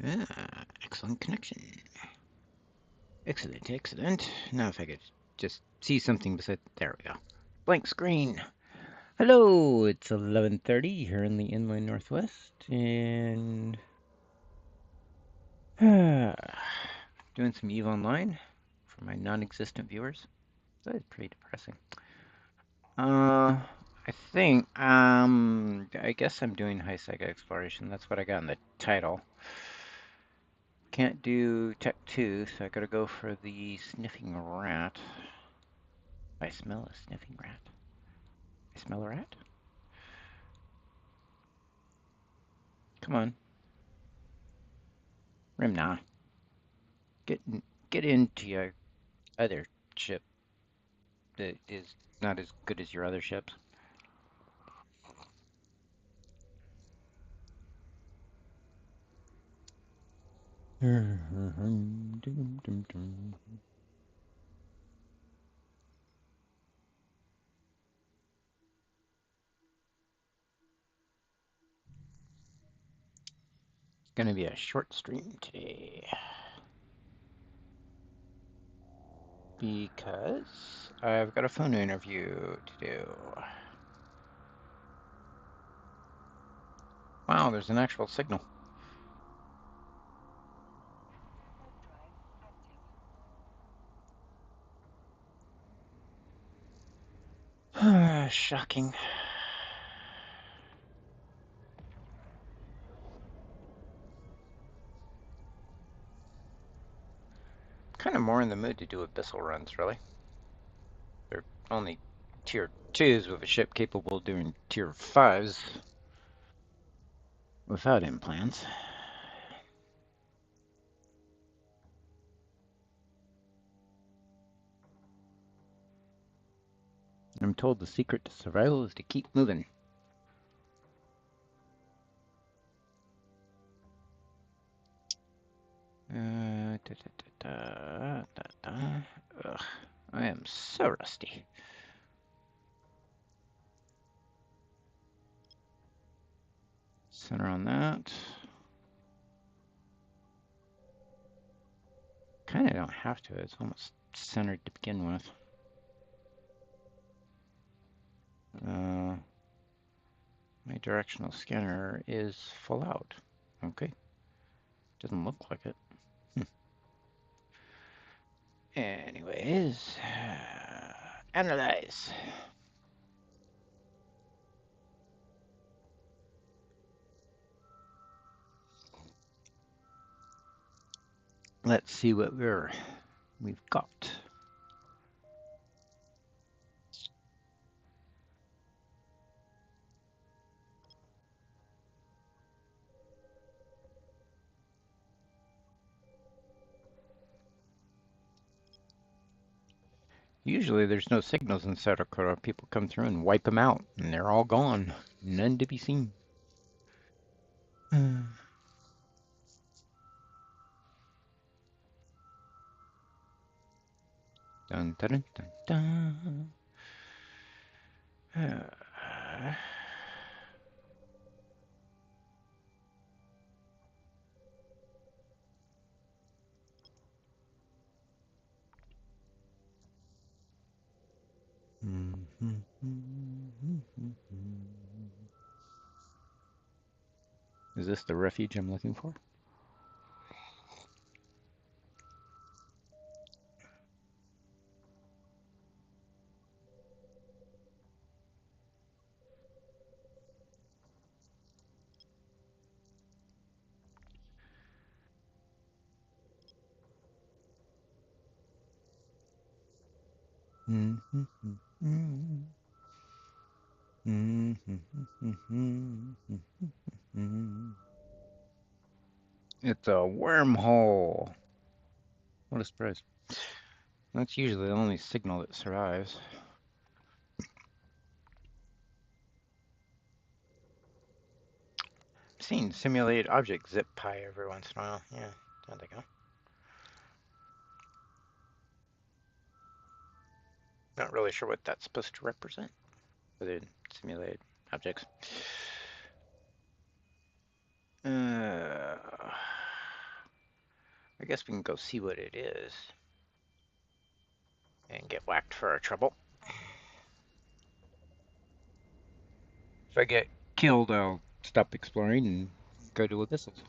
Ah, excellent connection. Excellent, excellent. Now if I could just see something beside... There we go. Blank screen. Hello, it's 11:30 here in the Inland Northwest, and doing some EVE Online for my non-existent viewers. That is pretty depressing. I think, I guess I'm doing high psych exploration. That's what I got in the title. Can't do Tech 2, so I gotta go for the sniffing rat. I smell a sniffing rat. I smell a rat? Come on. Rimna. Get get into your other ship that is not as good as your other ships. It's gonna be a short stream today because I've got a phone interview to do. Wow, there's an actual signal. Shocking. Kind of more in the mood to do abyssal runs, really. They're only tier 2s with a ship capable of doing tier 5s without implants. I'm told the secret to survival is to keep moving. Ugh, I am so rusty. Center on that. Kind of don't have to. It's almost centered to begin with. My directional scanner is full out. Okay. Doesn't look like it. Anyways, analyze. Let's see what we've got. Usually there's no signals in Sardaukar. People come through and wipe them out, and they're all gone. None to be seen. Dun, dun, dun, dun, dun. Is this the refuge I'm looking for? It's a wormhole. What a surprise. That's usually the only signal that survives. I've seen simulated object zip pie every once in a while. Yeah, there they go. Not really sure what that's supposed to represent. Whether simulated objects. guess we can go see what it is and get whacked for our trouble. If I get killed, I'll stop exploring and go to abyssals.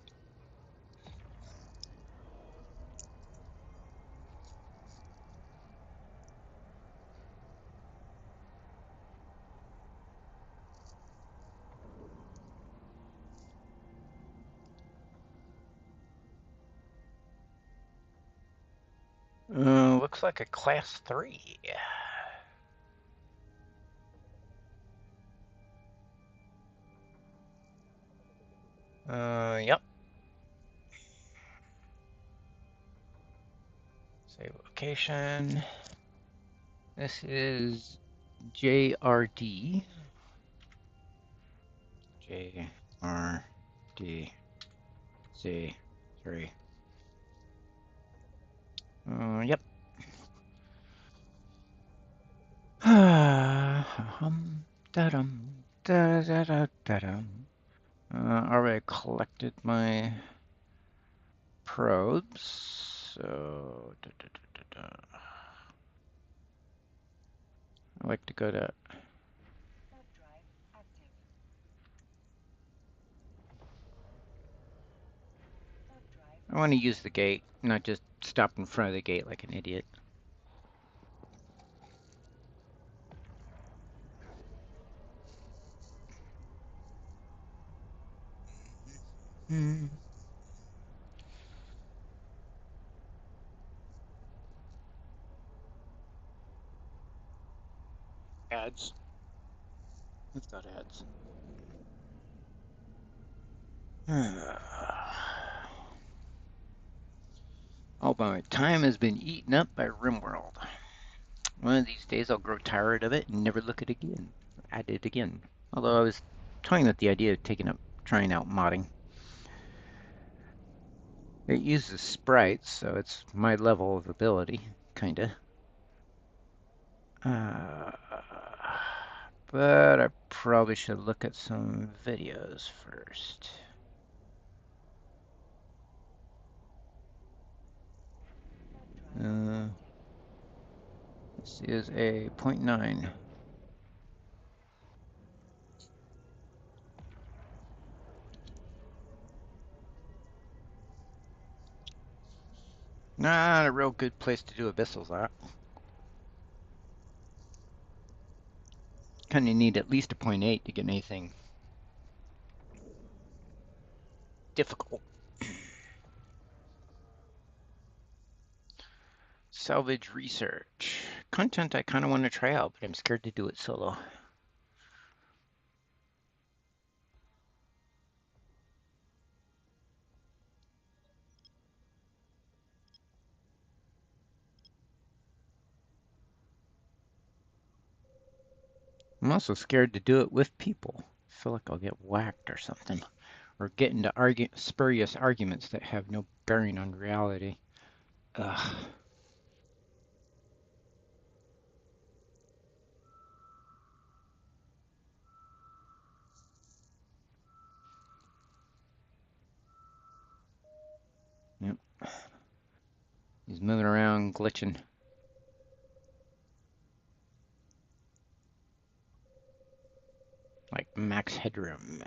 Looks like a class 3. Yep. Save location. This is JRD. JRD C3. Yep. Da-dum, da-da-da-da-dum. Already collected my probes, so I like to go to. I want to use the gate, not just stop in front of the gate like an idiot. Ads. It's got ads. All my time has been eaten up by RimWorld. One of these days I'll grow tired of it and never look at it again. At it again. Although I was toying with the idea of trying out modding. It uses sprites, so it's my level of ability, kinda. But I probably should look at some videos first. This is a 0.9. Not a real good place to do abyssals at. Kinda need at least a 0.8 to get anything difficult. Salvage research. Content I kinda want to try out, but I'm scared to do it solo. I'm also scared to do it with people. I feel like I'll get whacked or something. Or get into spurious arguments that have no bearing on reality. Ugh. Yep. He's moving around, glitching. Like max headroom.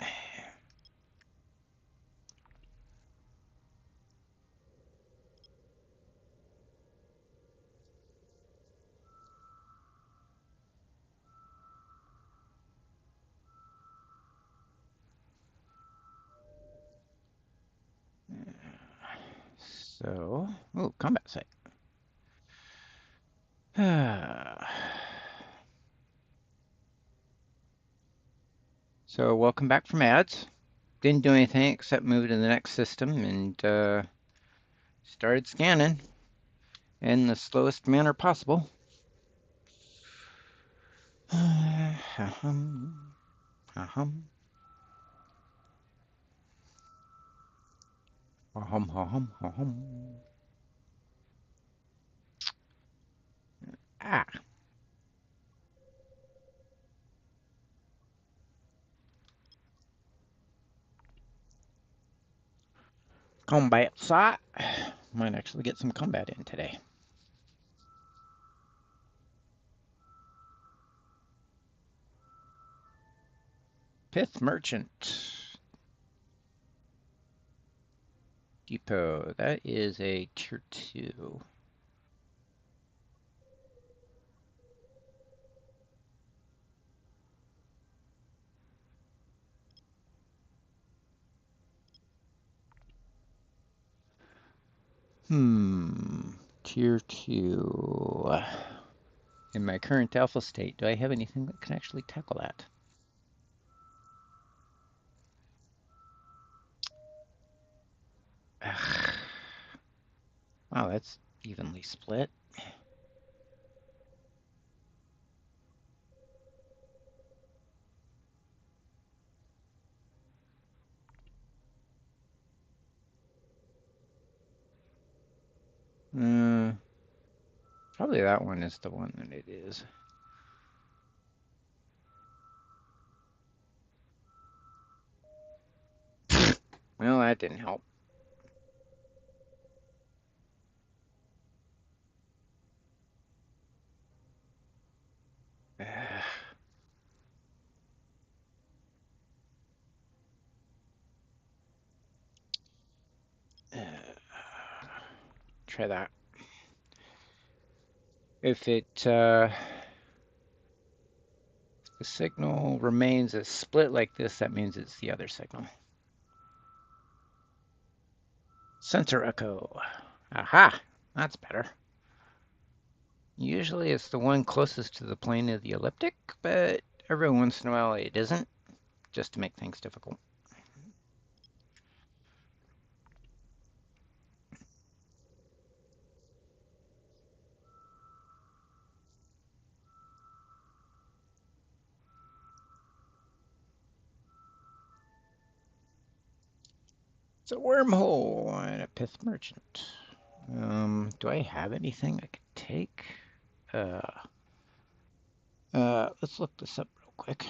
So, oh, combat site. So, welcome back from ads. Didn't do anything except move to the next system and started scanning in the slowest manner possible. Ah, combat site. Might actually get some combat in today. Pith Merchant. Depot. That is a tier 2. Tier 2. In my current alpha state, do I have anything that can actually tackle that? Ugh. Wow, that's evenly split. Probably that one is the one that it is. Well, that didn't help. Try that. If the signal remains a split like this, that means it's the other signal. Sensor echo. Aha! That's better. Usually it's the one closest to the plane of the elliptic, but every once in a while it isn't, just to make things difficult. It's a wormhole and a pith merchant. Do I have anything I could take? Let's look this up real quick.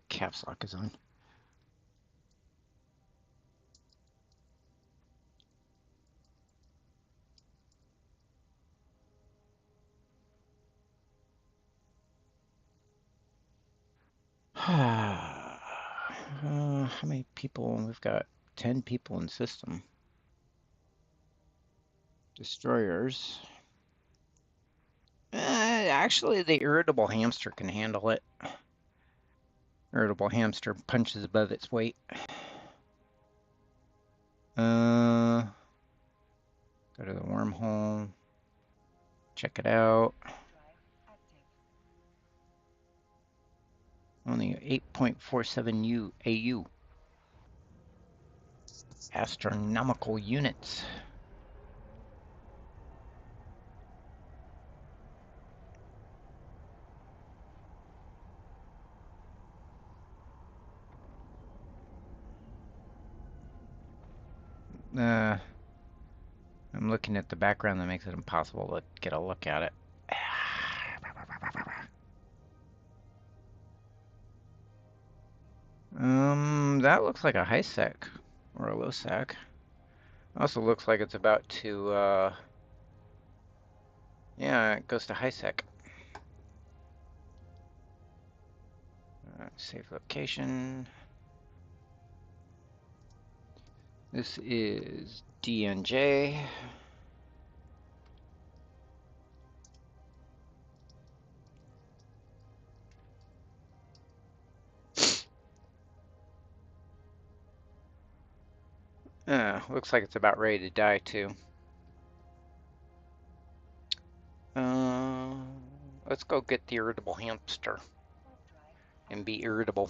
Caps lock is on. How many people? We've got 10 people in system. Destroyers. Actually, the irritable hamster can handle it. Irritable hamster punches above its weight. Go to the wormhole. Check it out. Only 8.47 AU. Astronomical units. I'm looking at the background that makes it impossible to get a look at it. That looks like a high sec or a low sec. Also looks like it's about to, yeah, it goes to high sec. Save location. This is DNJ. Looks like it's about ready to die too. Let's go get the irritable hamster and be irritable.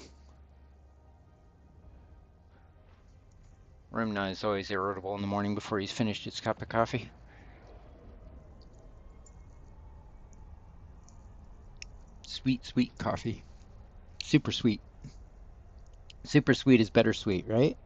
Rimna is always irritable in the morning before he's finished his cup of coffee. Sweet, sweet coffee. Super sweet. Super sweet is better sweet, right?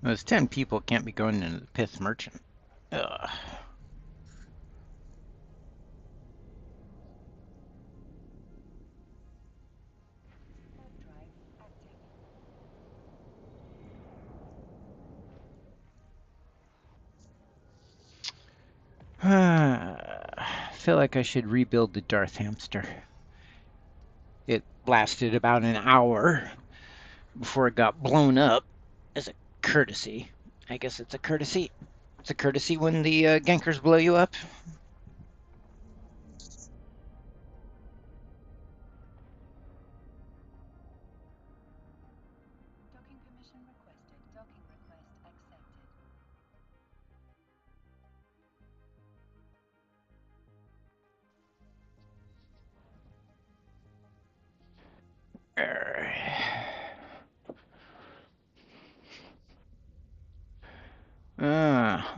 Those 10 people can't be going into the Pith Merchant. Ugh. I feel like I should rebuild the Darth hamster. It lasted about an hour before it got blown up as a courtesy. I guess it's a courtesy. It's a courtesy when the gankers blow you up.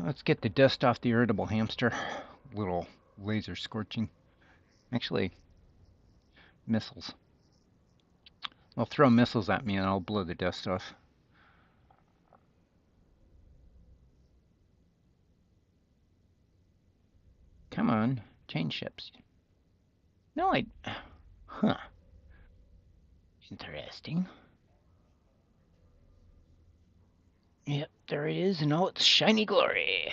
Let's get the dust off the irritable hamster. Little laser scorching. Actually, missiles. They'll throw missiles at me and I'll blow the dust off. Come on, change ships. No, I... Huh. Interesting. Yep, there it is in all its shiny glory.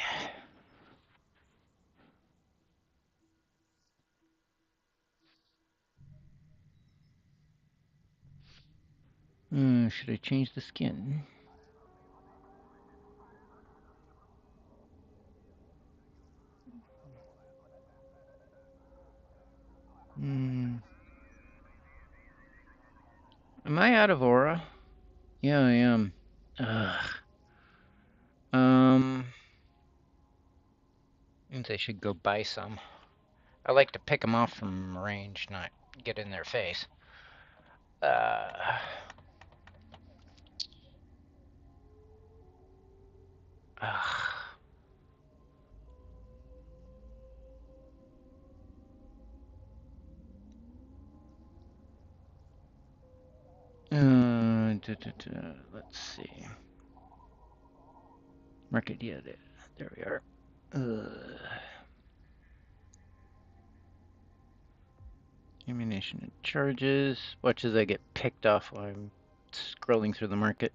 Should I change the skin? Am I out of aura? Yeah, I am. Ugh. Means I should go buy some. I like to pick them off from range, not get in their face. Ugh. Let's see. Market, yeah, there we are. Ammunition and charges. Watch as I get picked off while I'm scrolling through the market.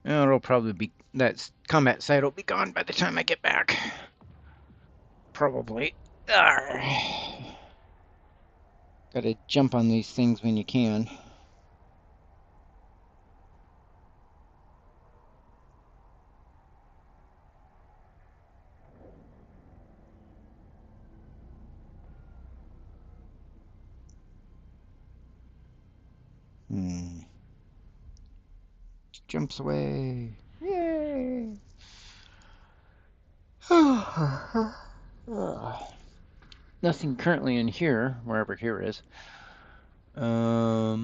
It'll probably be, that combat site will be gone by the time I get back. Probably. Arrgh. Gotta jump on these things when you can. Jumps away. Yay! Nothing currently in here, wherever here is. Where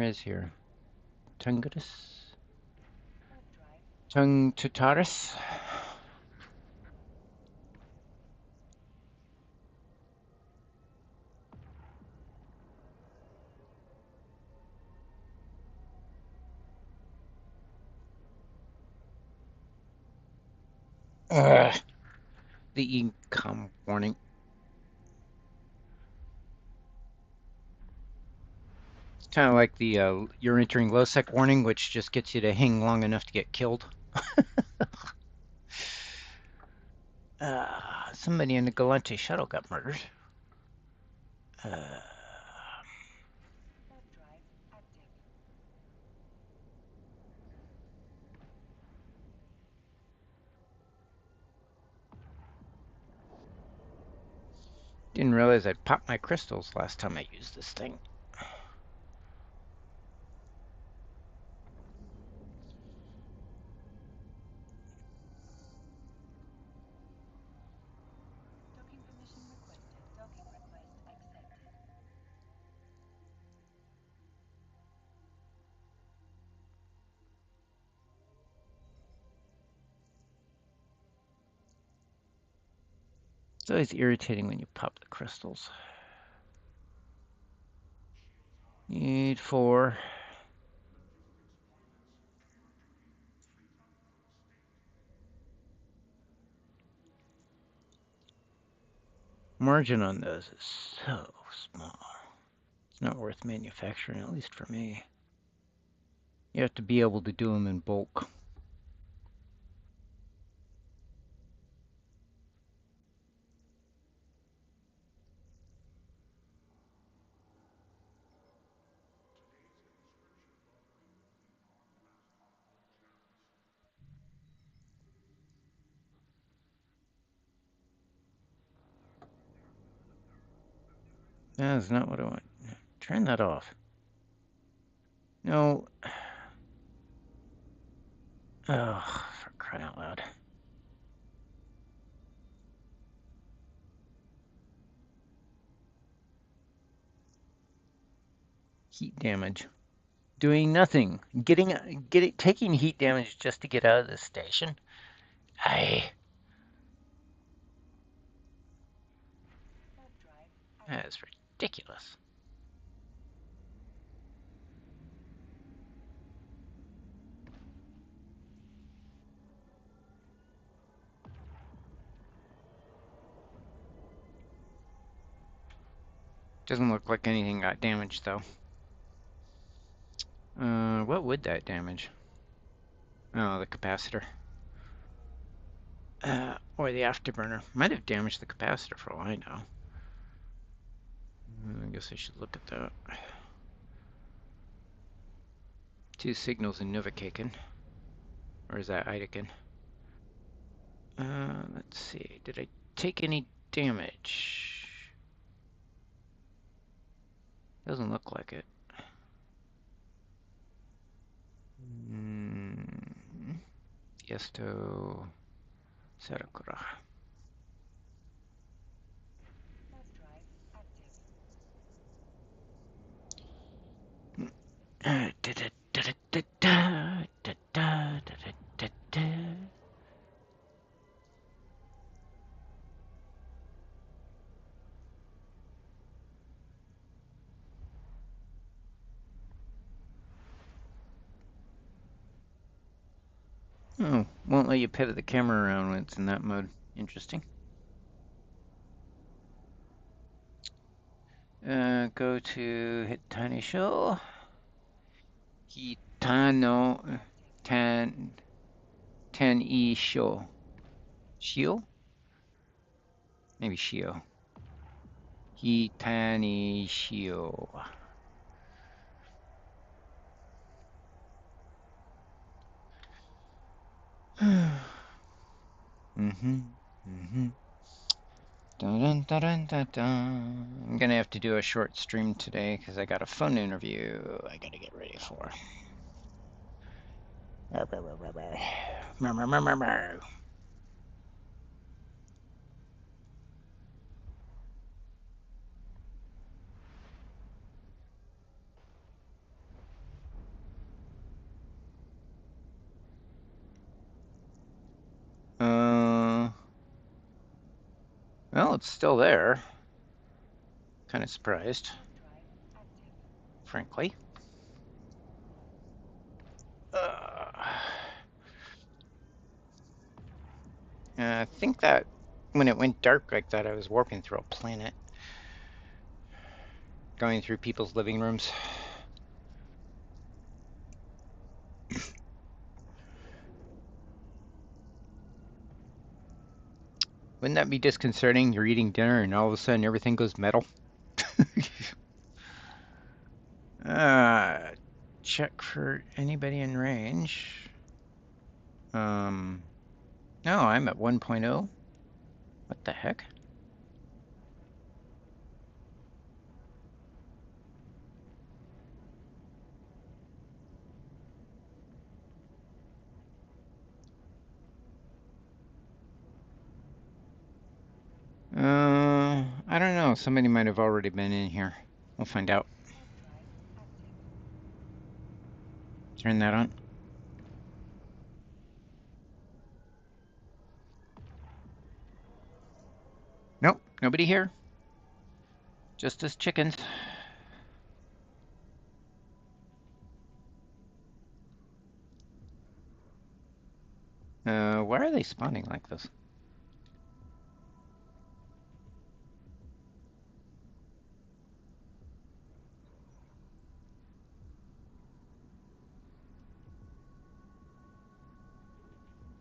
is here? Tungatus? Tutaris? The ecom warning. It's kind of like the you're entering low sec warning, which just gets you to hang long enough to get killed. Somebody in the Galante shuttle got murdered. Didn't realize I'd popped my crystals last time I used this thing. It's always irritating when you pop the crystals. Need 4. Margin on those is so small. It's not worth manufacturing, at least for me. You have to be able to do them in bulk. That's not what I want. Turn that off. No. Oh, for crying out loud. Heat damage. Doing nothing. Taking heat damage just to get out of this station. That is ridiculous. Doesn't look like anything got damaged though. What would that damage? Oh, the capacitor. Or the afterburner. Might have damaged the capacitor for all I know. I guess I should look at that. 2 signals in Novocaken. Or is that Idekin? Let's see. Did I take any damage? Doesn't look like it. Esto Sarakura. Oh, won't let you pivot the camera around when it's in that mode. Interesting. Go to hit tiny show. Hitano tan e show. Shio? Maybe Shio. Hitani Shio. Dun, dun, dun, dun, dun. I'm gonna have to do a short stream today because I got a phone interview I gotta get ready for. Well, it's still there. Kind of surprised, frankly. I think that when it went dark like that, I was warping through a planet, going through people's living rooms. Wouldn't that be disconcerting? You're eating dinner and all of a sudden everything goes metal. Check for anybody in range. No, I'm at 1.0. What the heck? I don't know. Somebody might have already been in here. We'll find out. Turn that on. Nope, nobody here. Just us chickens. Why are they spawning like this?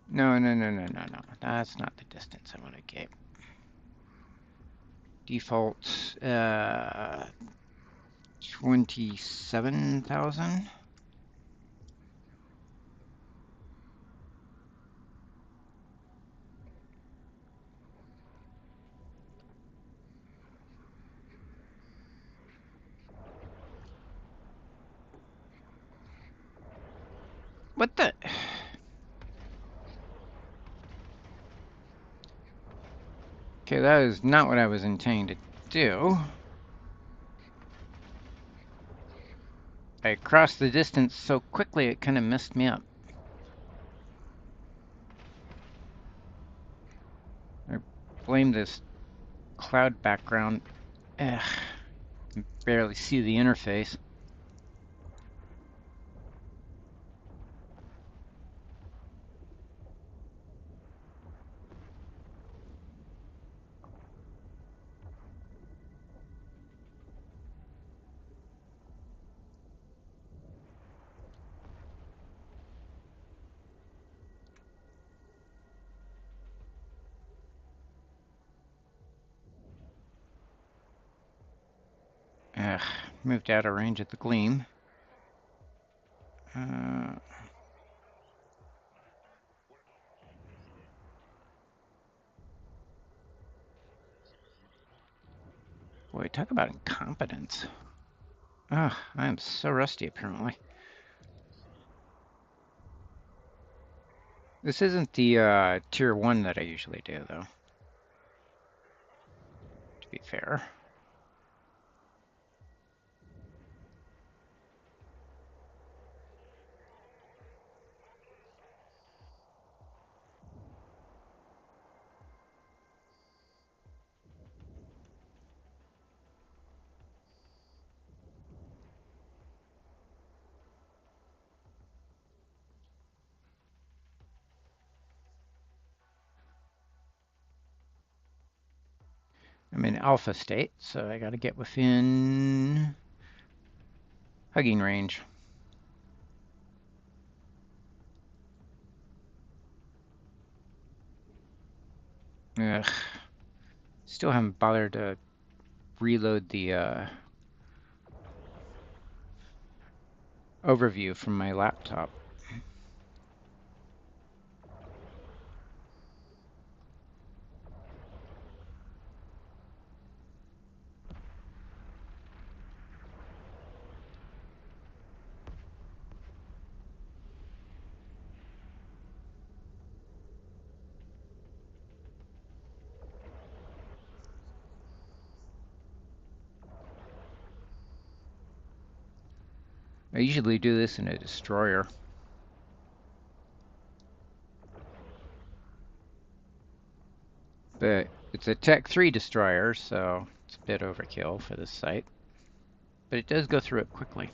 No, no, no, no, no, no. That's not the distance I want to get. Default, 27,000. What the? Okay, that is not what I was intending to do. I crossed the distance so quickly it kind of messed me up. I blame this cloud background. Ugh, I barely see the interface. Ugh, moved out of range at the gleam. Boy, talk about incompetence. Ugh, I am so rusty apparently. This isn't the tier 1 that I usually do, though, to be fair. I'm in alpha state, so I gotta get within hugging range. Ugh. Still haven't bothered to reload the overview from my laptop. I usually do this in a destroyer. But it's a Tech 3 destroyer, so it's a bit overkill for this site. But it does go through it quickly.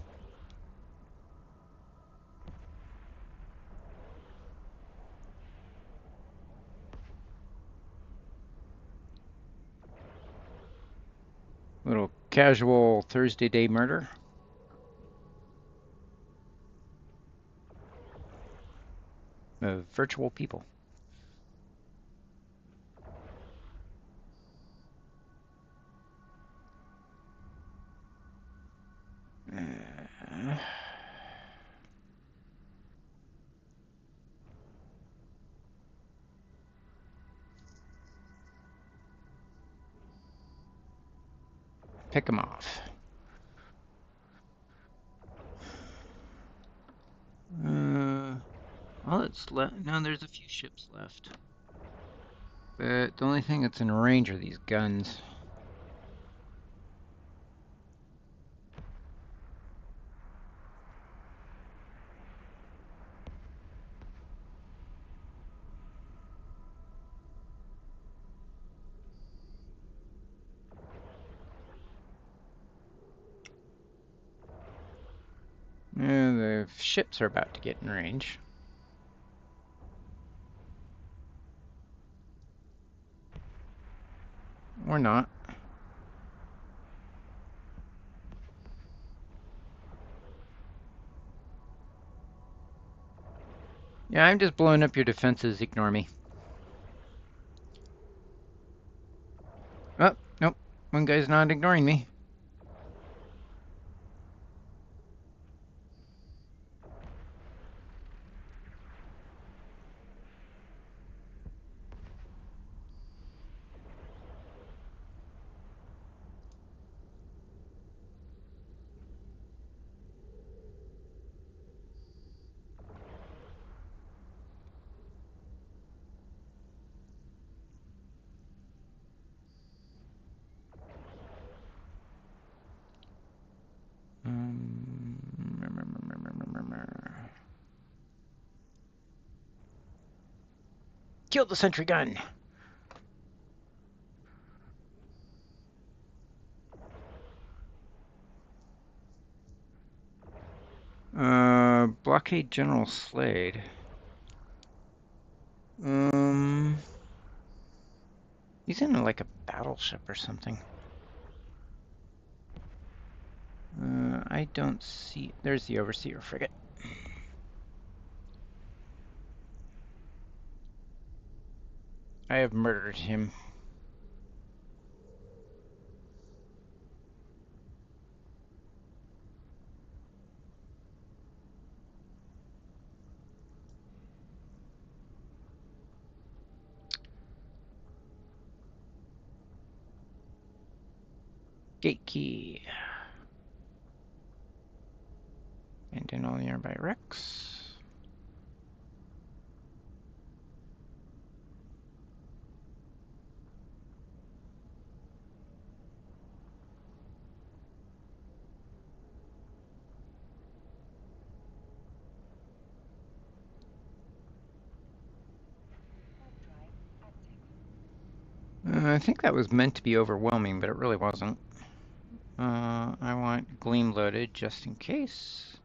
Little casual Thursday day murder. Of virtual people. Pick them off. Well, it's left. No, there's a few ships left. But the only thing that's in range are these guns. of ships are about to get in range. Or not. Yeah, I'm just blowing up your defenses. Ignore me. Oh, nope. One guy's not ignoring me. Kill the sentry gun. Blockade General Slade. He's in like a battleship or something. I don't see. There's the Overseer frigate. I have murdered him. Gate key. And in all nearby wrecks. I think that was meant to be overwhelming, but it really wasn't. I want Gleam loaded just in case.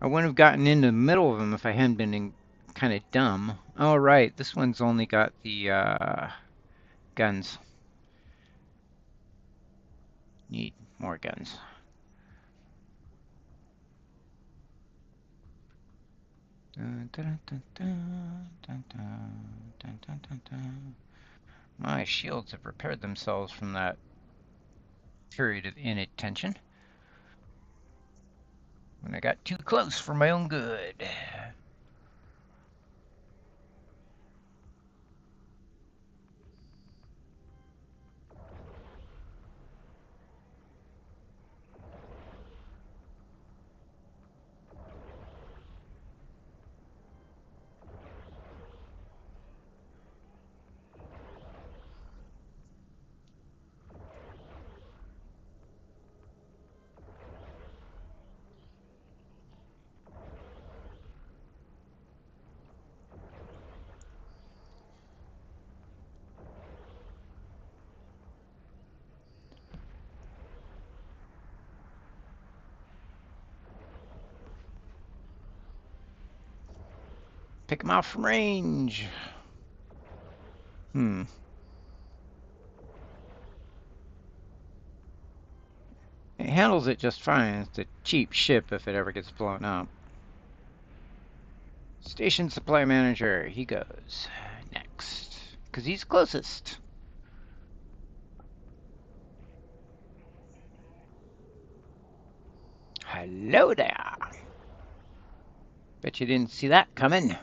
I wouldn't have gotten into the middle of them if I hadn't been kind of dumb. Oh, right. This one's only got the guns. Need more guns. My shields have repaired themselves from that period of inattention when I got too close for my own good. Pick him off from range. It handles it just fine. It's a cheap ship if it ever gets blown up. Station supply manager, he goes next. Because he's closest. Hello there. Bet you didn't see that coming.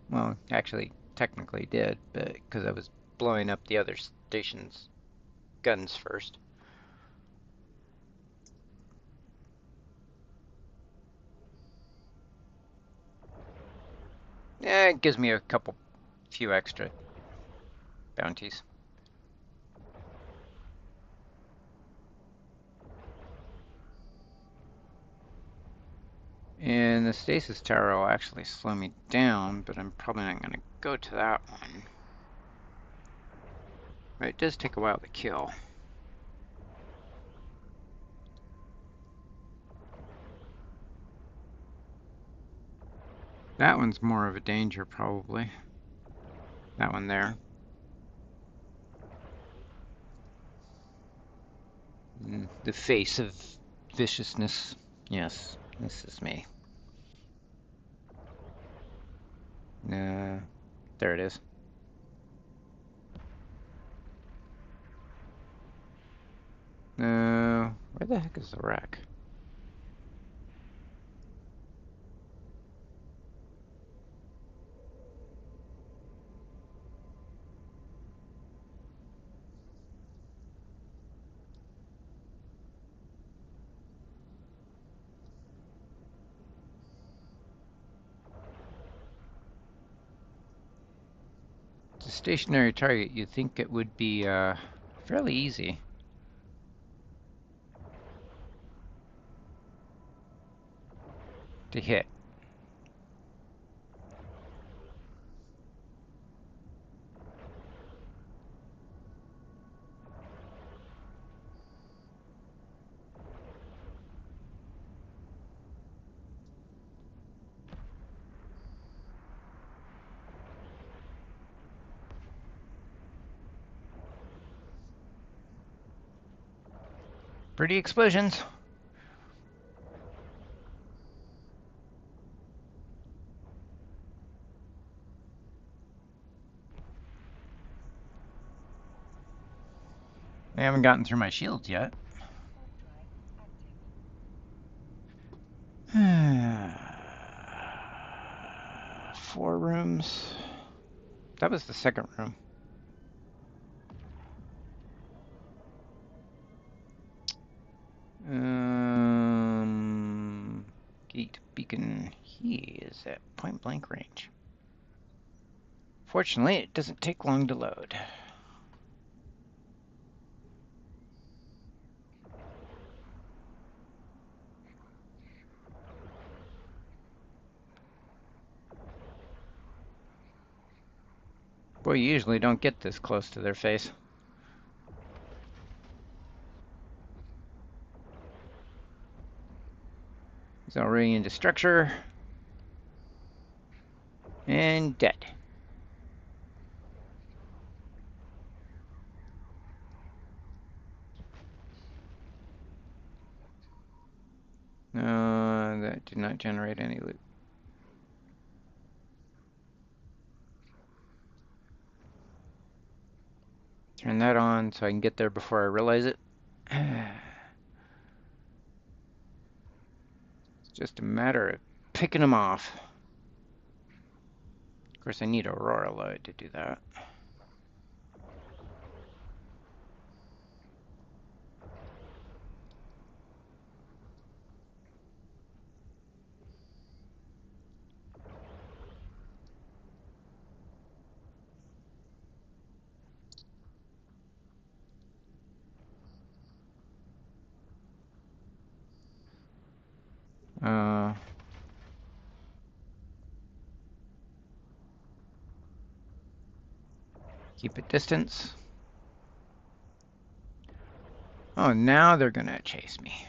Well, actually, technically did, but because I was blowing up the other station's guns first. Yeah, it gives me a few extra bounties. And the stasis tower will actually slow me down, but I'm probably not going to go to that one. But it does take a while to kill. That one's more of a danger, probably. That one there. The face of viciousness. Yes, this is me. There it is. No, where the heck is the rack? It's a stationary target. You'd think it would be fairly easy to hit. Pretty explosions. I haven't gotten through my shields yet. 4 rooms. That was the second room. Gate beacon. He is at point blank range. Fortunately, it doesn't take long to load. Boy, you usually don't get this close to their face. He's already into structure. And dead. That did not generate any loot. Turn that on so I can get there before I realize it. It's just a matter of picking them off. Of course, I need Aurora load to do that. Keep it distance. Oh, now they're gonna chase me.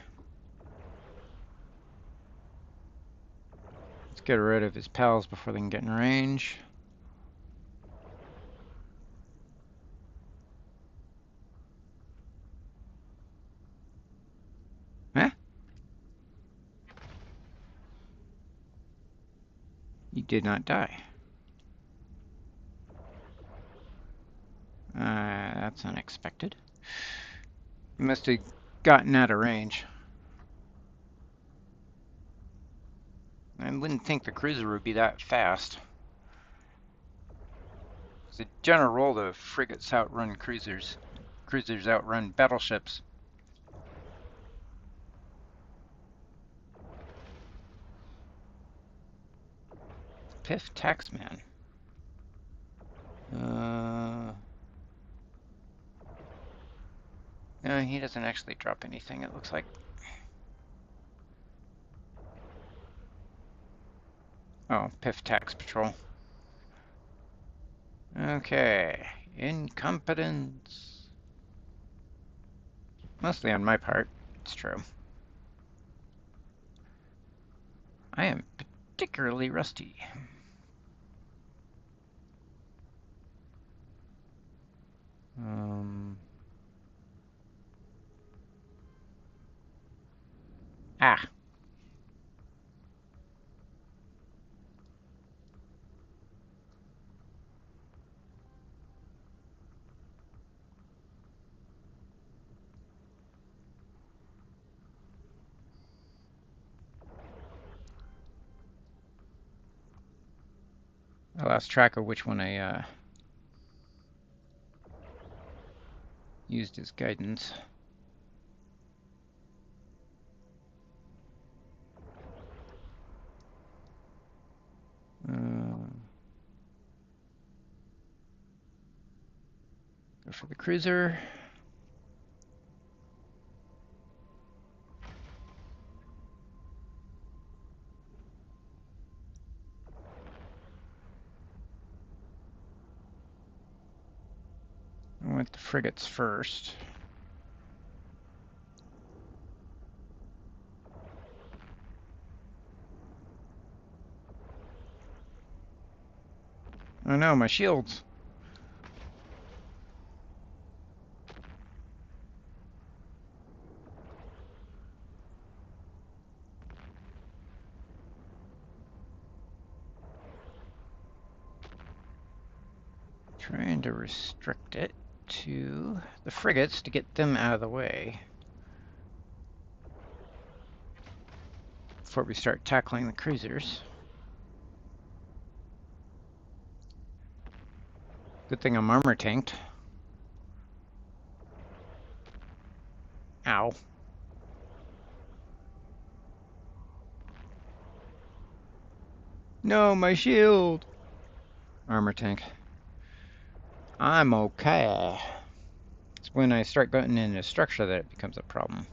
Let's get rid of his pals before they can get in range. Huh? He did not die. That's unexpected. He must have gotten out of range. I wouldn't think the cruiser would be that fast. It's a general rule the frigates outrun cruisers. Cruisers outrun battleships. Piff Taxman. No, he doesn't actually drop anything, it looks like. Oh, Piff Tax Patrol. Okay, incompetence. Mostly on my part, it's true. I am particularly rusty. Um, ah, I lost track of which one I used as guidance. Go for the cruiser. I went the frigates first. Oh no, my shields. Trying to restrict it to the frigates to get them out of the way before we start tackling the cruisers. Good thing I'm armor tanked. Ow. No, my shield! Armor tank. I'm okay. It's when I start getting into structure that it becomes a problem.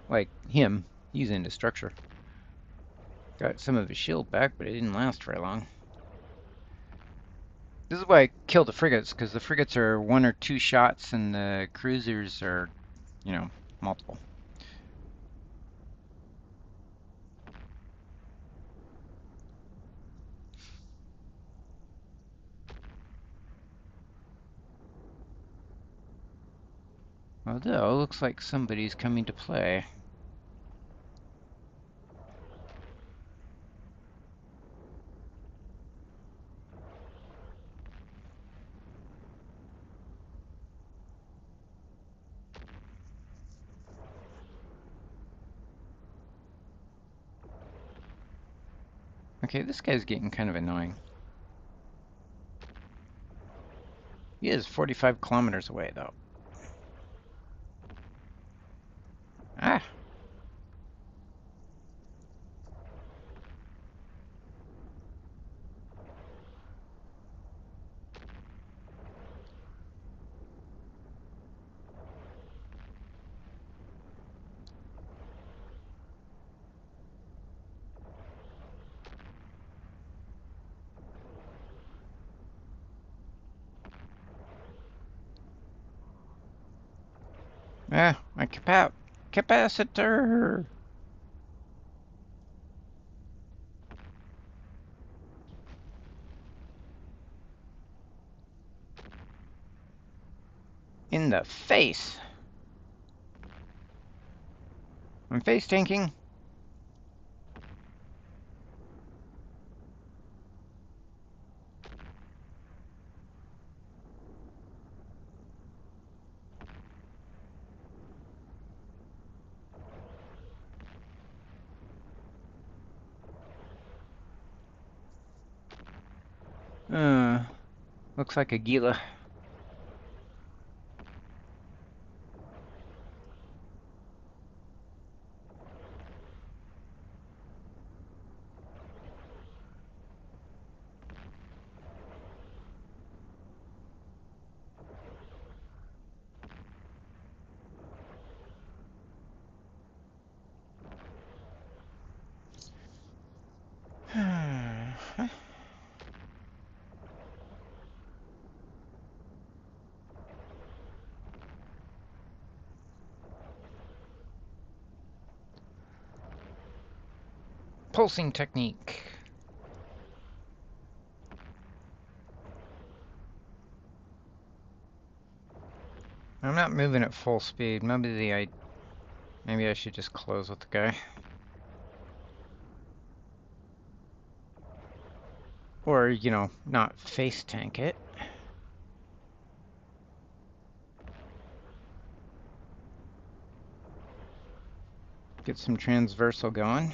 Like him, he's into structure. Got some of his shield back, but it didn't last very long. This is why I killed the frigates, because the frigates are 1 or 2 shots and the cruisers are, you know, multiple. Although, looks like somebody's coming to play. Okay, this guy's getting kind of annoying. He is 45 kilometers away, though. Ah! Ah, my capacitor! In the face! I'm face tanking. Looks like a Gila. Pulsing technique. I'm not moving at full speed. Maybe I should just close with the guy. Or, you know, not face tank it. Get some transversal going.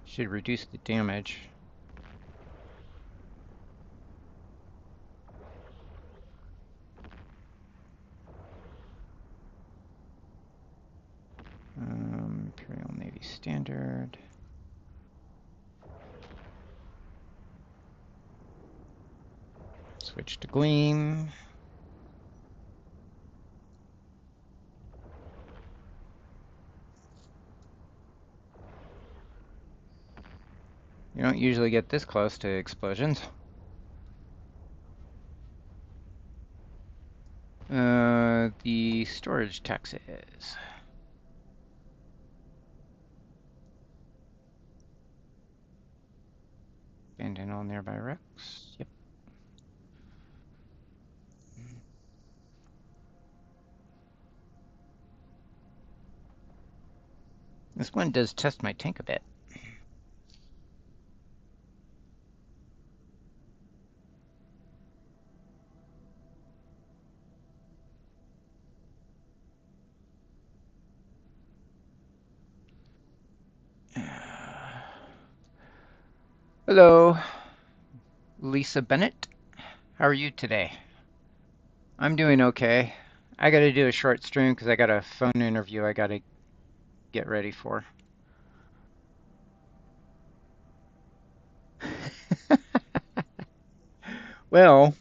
Should reduce the damage. Imperial Navy Standard. Switch to Gleam. You don't usually get this close to explosions. The storage taxes. Abandon all nearby wrecks. Yep. This one does test my tank a bit. Hello, Lisa Bennett. How are you today? I'm doing okay. I gotta do a short stream because I got a phone interview I gotta get ready for. Well,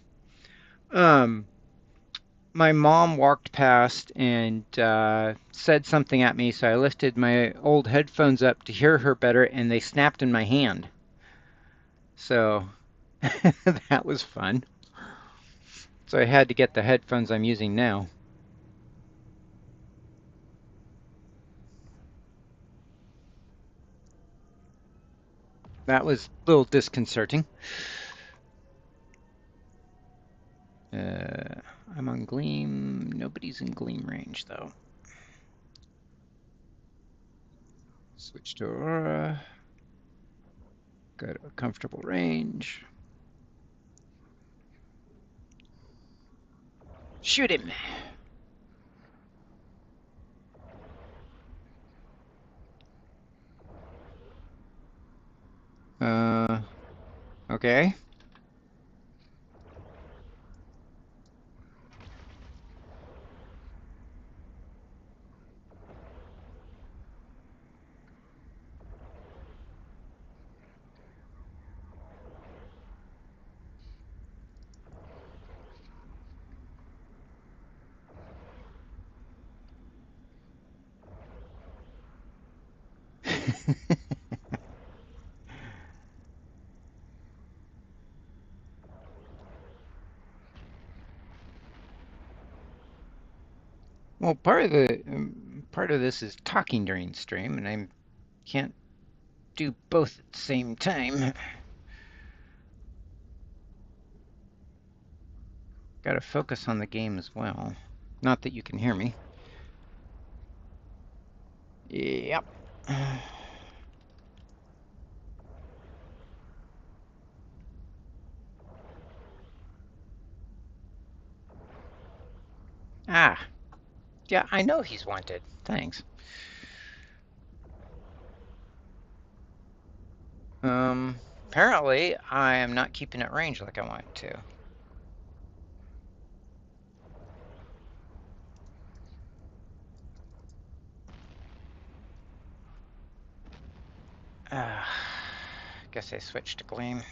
my mom walked past and said something at me, so I lifted my old headphones up to hear her better, and they snapped in my hand. So that was fun. So I had to get the headphones I'm using now. That was a little disconcerting. I'm on Gleam. Nobody's in Gleam range, though. Switch to Aurora. Got a comfortable range. Shoot him! Okay. Well, part of this is talking during stream, and I can't do both at the same time. Got to focus on the game as well. Not that you can hear me. Yep. Ah, yeah, I know he's wanted. Thanks. Apparently I am not keeping it range like I want to. Guess I switched to Gleam.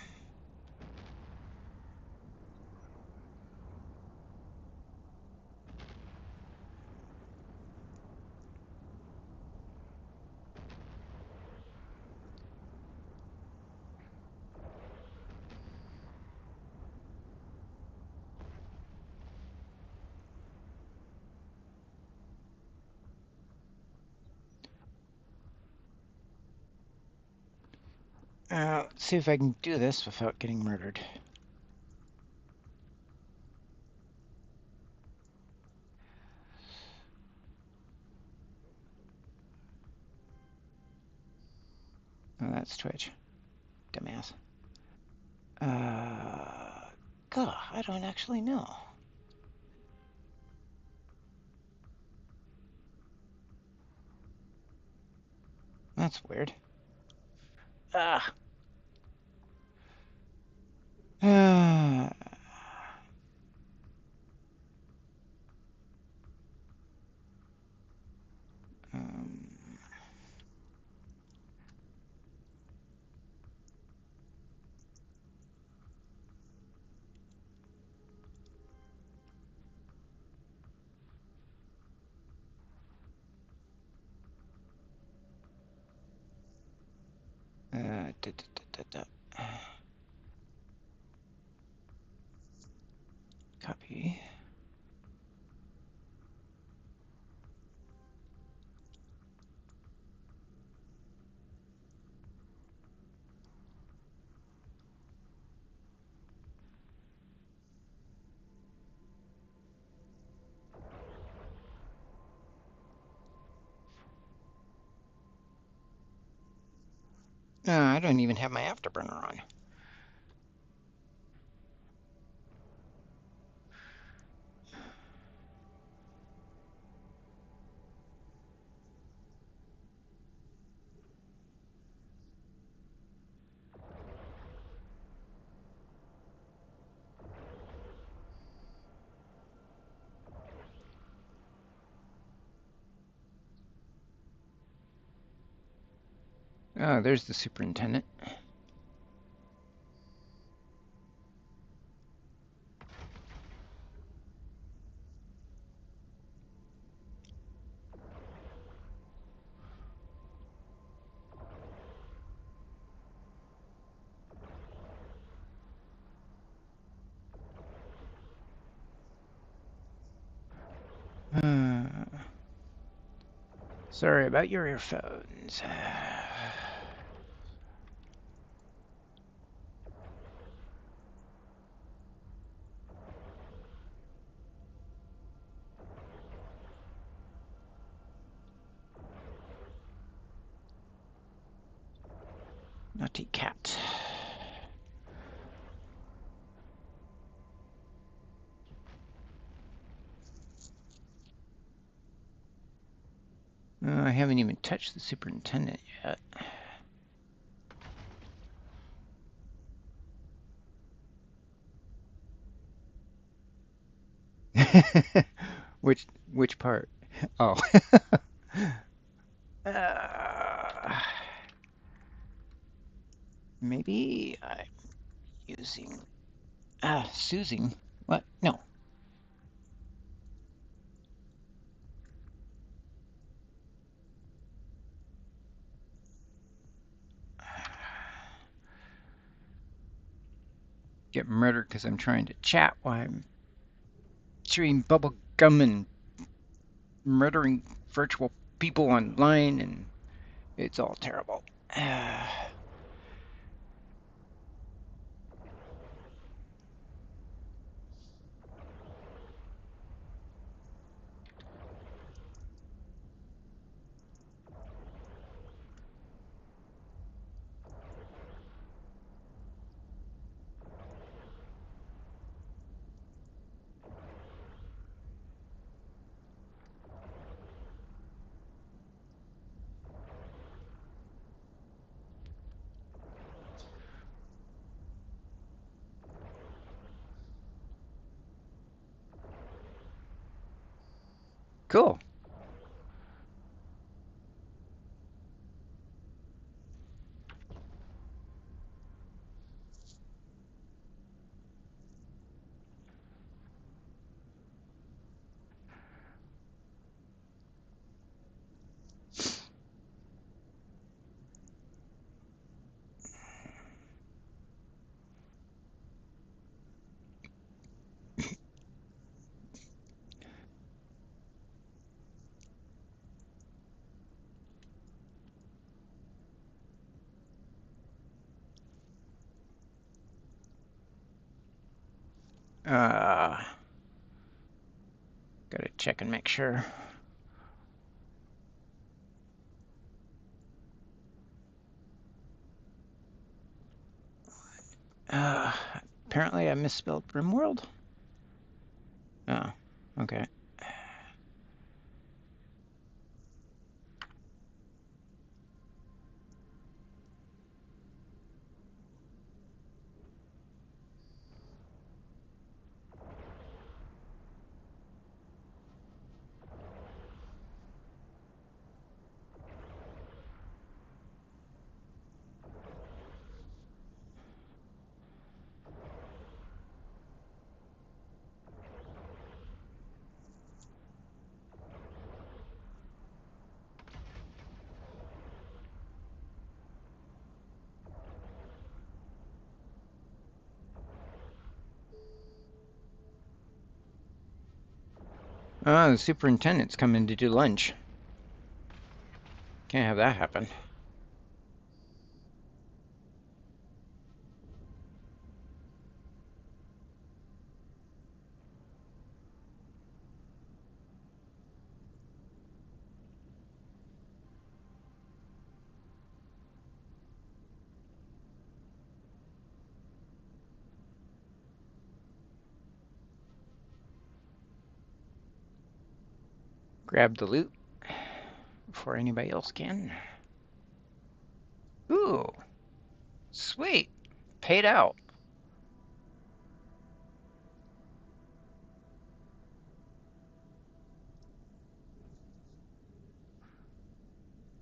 Let's see if I can do this without getting murdered. Oh, that's Twitch. Dumbass. God, I don't actually know. That's weird. Ah. Uh, um, da, da, da, da. Copy. I don't even have my afterburner on. Oh, there's the superintendent. Uh, Sorry about your earphones. Naughty cat. I haven't even touched the superintendent yet. Which part? Oh. uh, Maybe I'm using Susie. What? No. Get murdered because I'm trying to chat while I'm chewing bubble gum and murdering virtual people online, and it's all terrible. Cool. Uh, Gotta check and make sure. Uh, Apparently I misspelled Rimworld. Oh, okay. Oh, the superintendent's coming to do lunch. Can't have that happen. Grab the loot before anybody else can. Ooh, sweet. Paid out.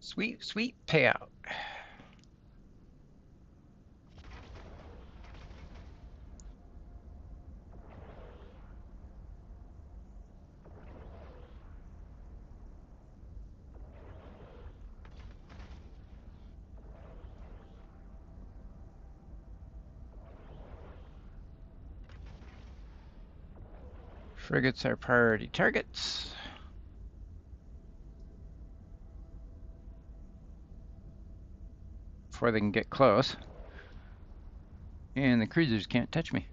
Sweet, sweet payout. Frigates are priority targets. Before they can get close. And the cruisers can't touch me.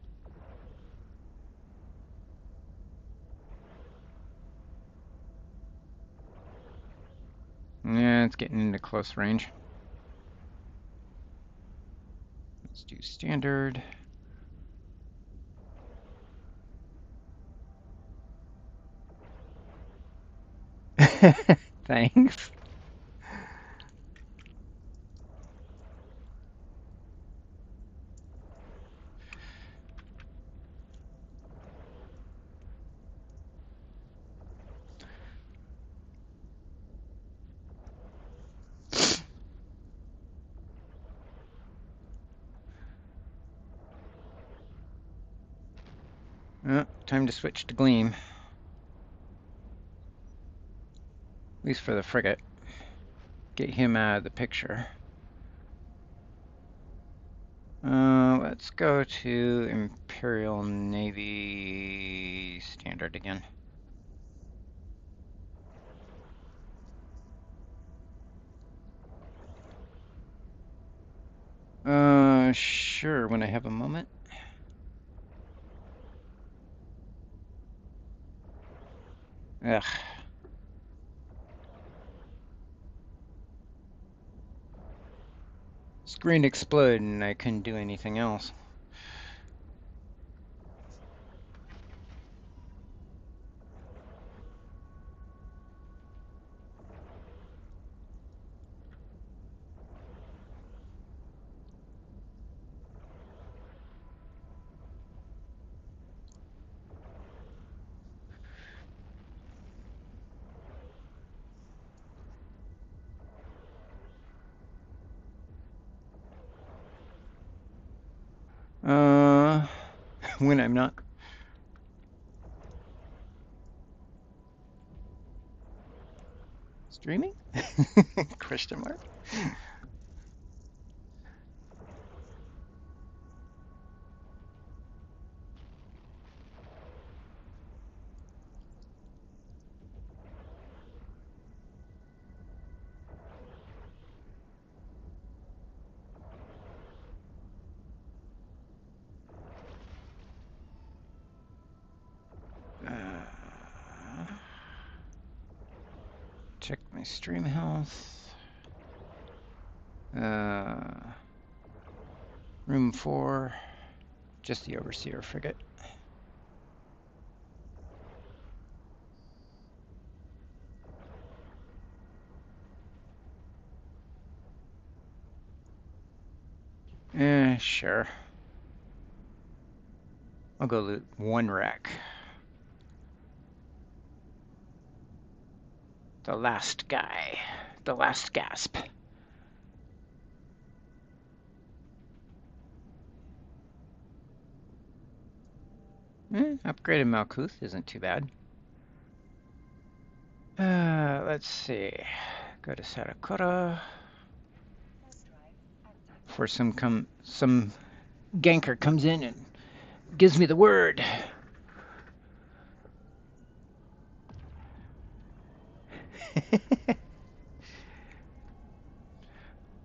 Yeah, it's getting into close range. Let's do standard. Thanks. Oh, time to switch to Gleam. At least for the frigate. Get him out of the picture. Let's go to Imperial Navy Standard again. Sure, when I have a moment. Ugh. Screen exploded and I couldn't do anything else. Uh, when I'm not streaming? Question mark. Check my stream health. Room 4, just the Overseer frigate. Sure. I'll go loot one wreck. The last guy. The last gasp. Upgraded Malkuth isn't too bad. Let's see. Go to Sarakota. Before some ganker comes in and gives me the word.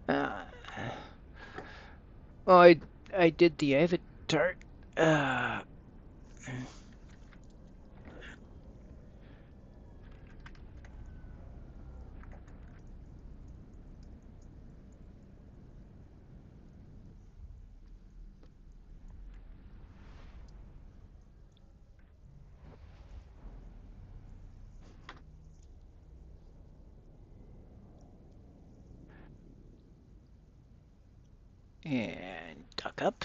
uh, well, I did the avatar. And duck up.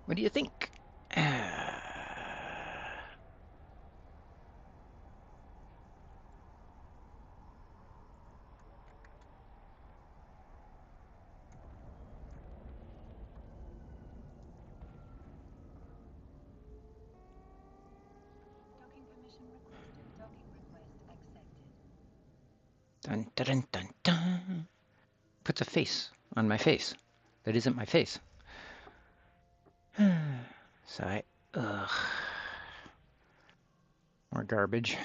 What do you think? Dun, dun, dun, dun, dun. Puts a face on my face. That isn't my face. So ugh. More garbage.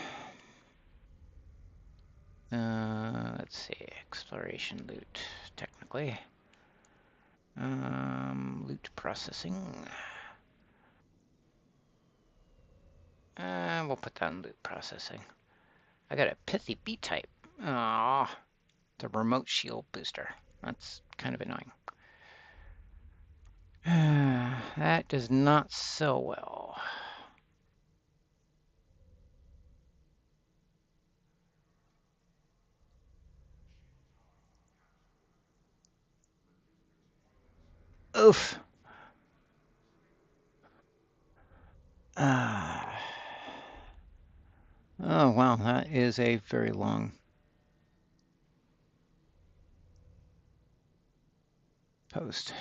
Let's see. Exploration loot, technically. Loot processing. We'll put that in loot processing. I got a pithy B-type. Aww. The remote shield booster. That's kind of annoying. That does not sell well. Oof. Oh, wow, that is a very long post.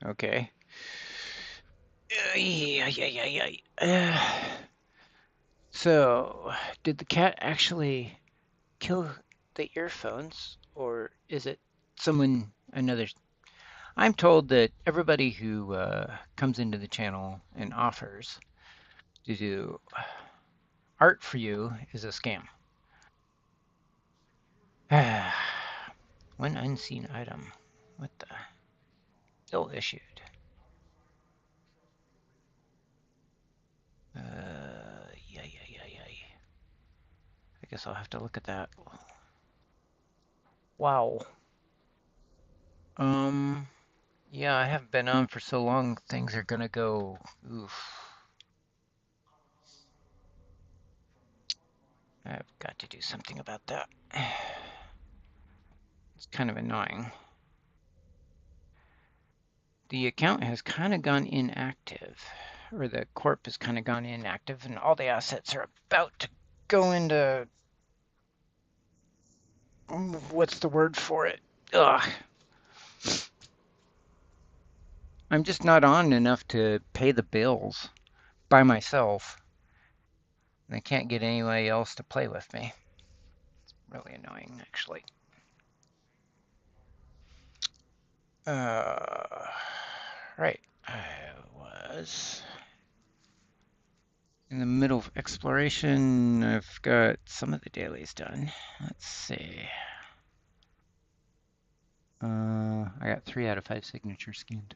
Okay. So, did the cat actually kill the earphones, or is it another? I'm told that everybody who comes into the channel and offers to do art for you is a scam. One unseen item. What the? Ill issued. I guess I'll have to look at that. Wow. Yeah, I haven't been on for so long, things are gonna go, oof. I've got to do something about that. It's kind of annoying. The account has kind of gone inactive, or the corp has kind of gone inactive, and all the assets are about to go into, what's the word for it? Ugh. I'm just not on enough to pay the bills by myself. And I can't get anybody else to play with me. It's really annoying, actually. Right. I was in the middle of exploration. I've got some of the dailies done. Let's see. I got 3 out of 5 signatures scanned.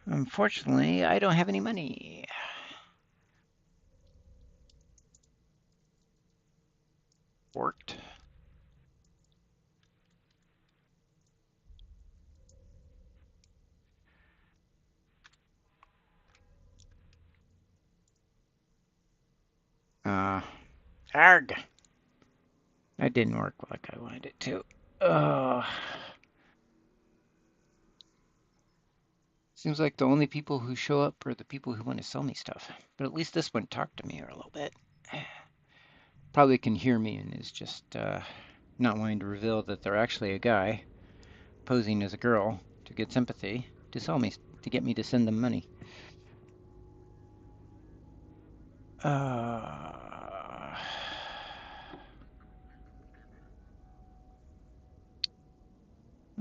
Unfortunately, I don't have any money. Worked. Uh, Arg! That didn't work like I wanted it to. Seems like the only people who show up are the people who want to sell me stuff. But at least this one talked to me a little bit. Probably can hear me and is just not wanting to reveal that they're actually a guy posing as a girl to get sympathy to sell me, to get me to send them money.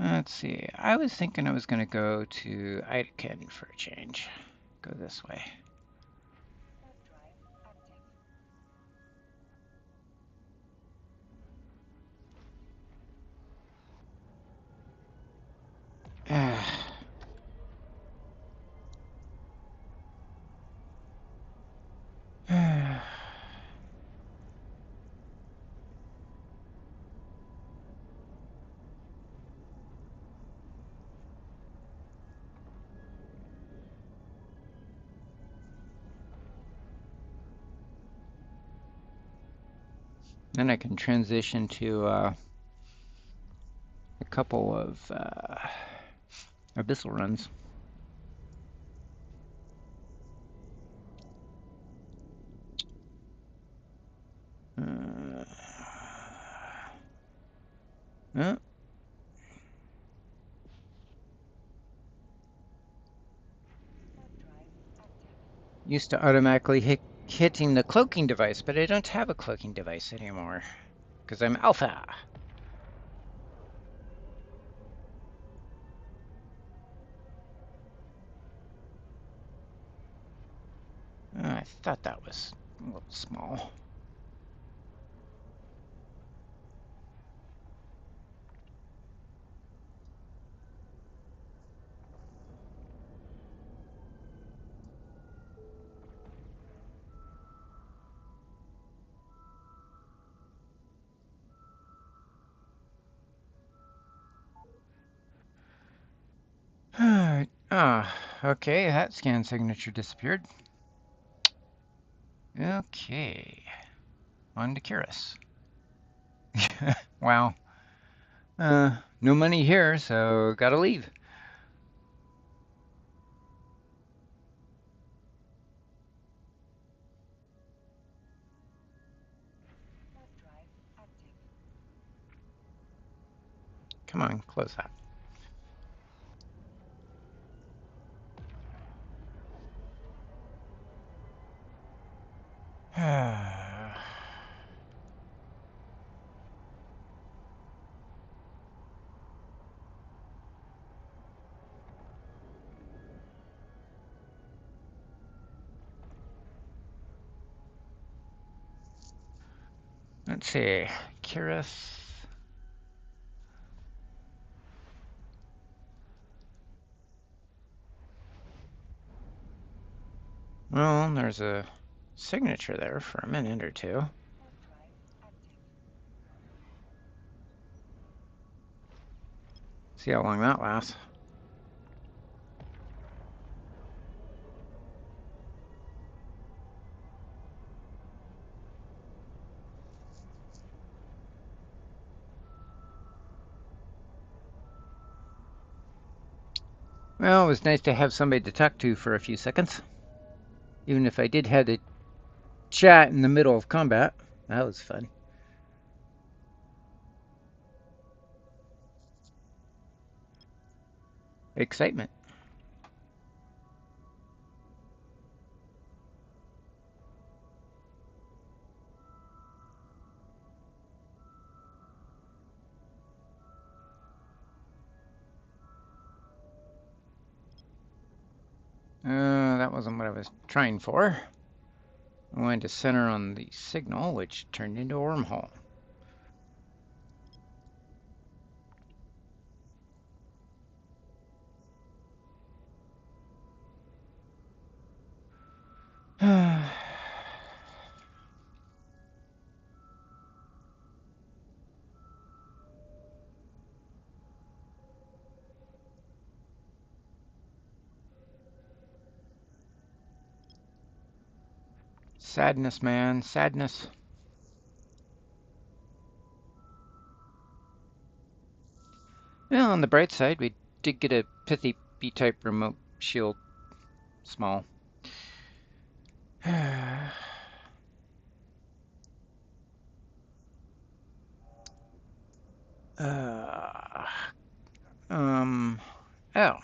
Let's see. I was thinking I was going to go to Idken for a change. Go this way. Then I can transition to a couple of abyssal runs. Oh. Used to automatically hitting the cloaking device, but I don't have a cloaking device anymore because I'm alpha. I thought that was a little small. Okay, that scan signature disappeared. Okay, on to Curious. Wow. No money here, so gotta leave. Come on, close that. Let's see, Curious. Well, there's a signature there for a minute or two. See how long that lasts. Well, it was nice to have somebody to talk to for a few seconds. Even if I did have to chat in the middle of combat. That was fun. Excitement. That wasn't what I was trying for. I wanted to center on the signal, which turned into a wormhole. Sadness, man, sadness. Well, on the bright side, we did get a pithy B-type remote shield, small. uh, oh,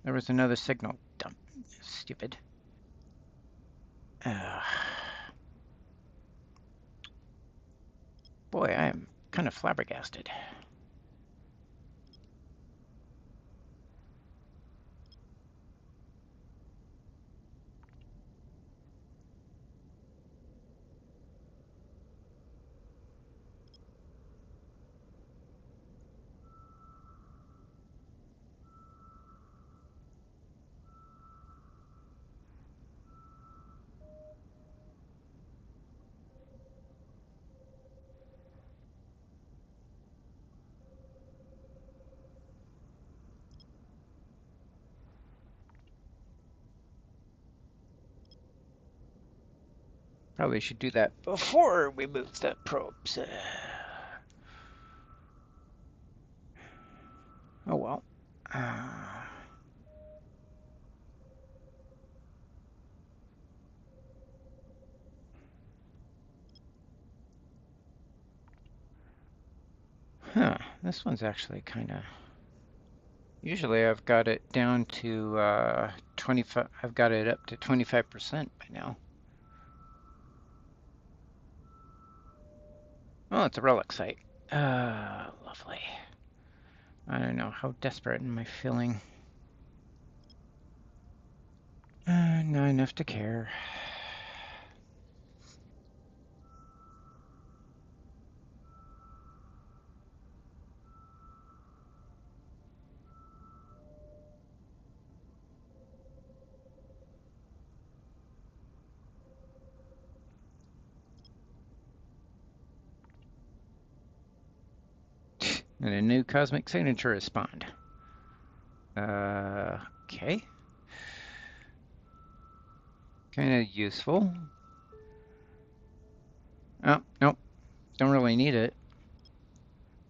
there was another signal. Dumb, stupid. Boy, I am kind of flabbergasted. Probably should do that before we move the probes. Oh well. Huh, this one's actually kind of... Usually I've got it down to 25, I've got it up to 25% by now. Oh, it's a relic site. Lovely. I don't know, how desperate am I feeling? Not enough to care. And a new cosmic signature is spawned. Okay. Kind of useful. Oh, nope. Don't really need it.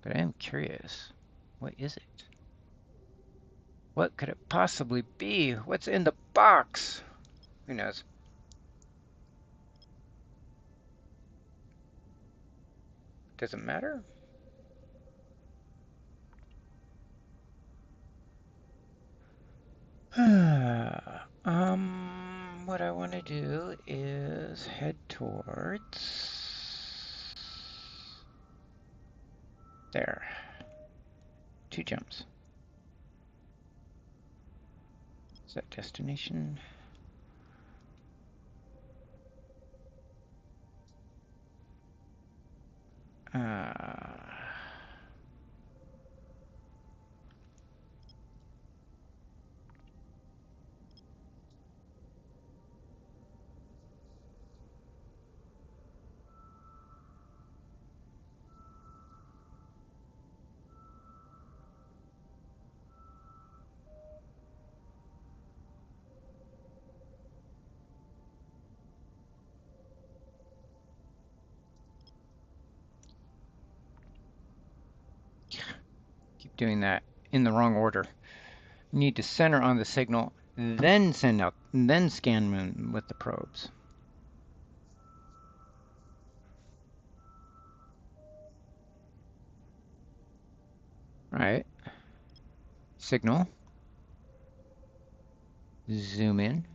But I am curious. What is it? What could it possibly be? What's in the box? Who knows? Doesn't matter. What I want to do is head towards there. 2 jumps. Is that destination? Keep doing that in the wrong order. You need to center on the signal, then send out, then scan moon with the probes. Right. Signal. Zoom in.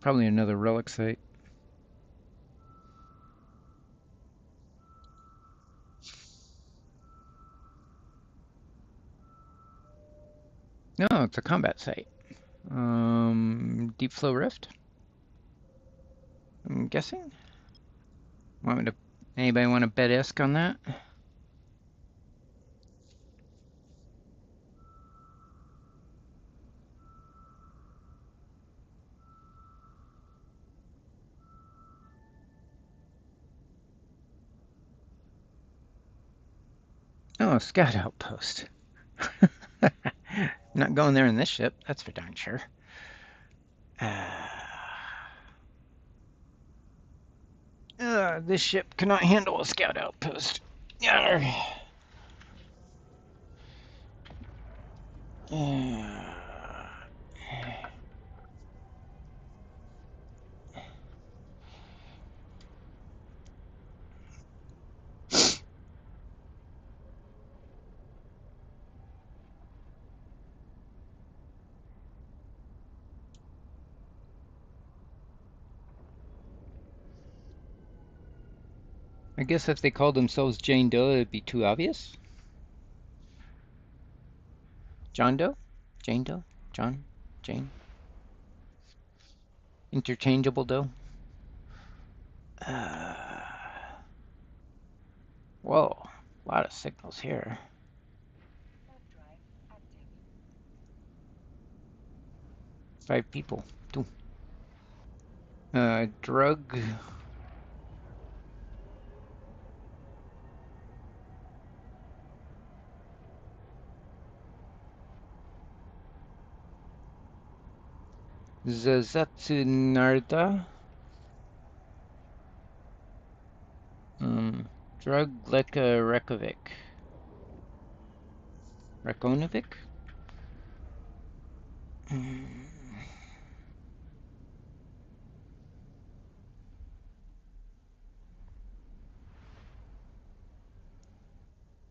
Probably another relic site. No, it's a combat site. Deep flow rift. I'm guessing. Want me to? Anybody want to bet isk on that? Oh, scout outpost. Not going there in this ship. That's for darn sure. This ship cannot handle a scout outpost. Yarr. I guess if they called themselves Jane Doe, it'd be too obvious. John Doe? Jane Doe? John? Jane? Interchangeable Doe? Whoa, a lot of signals here. 5 people. 2. Drug. Zazatsu Narda. Drug Leka Rekovic. Rekonovic?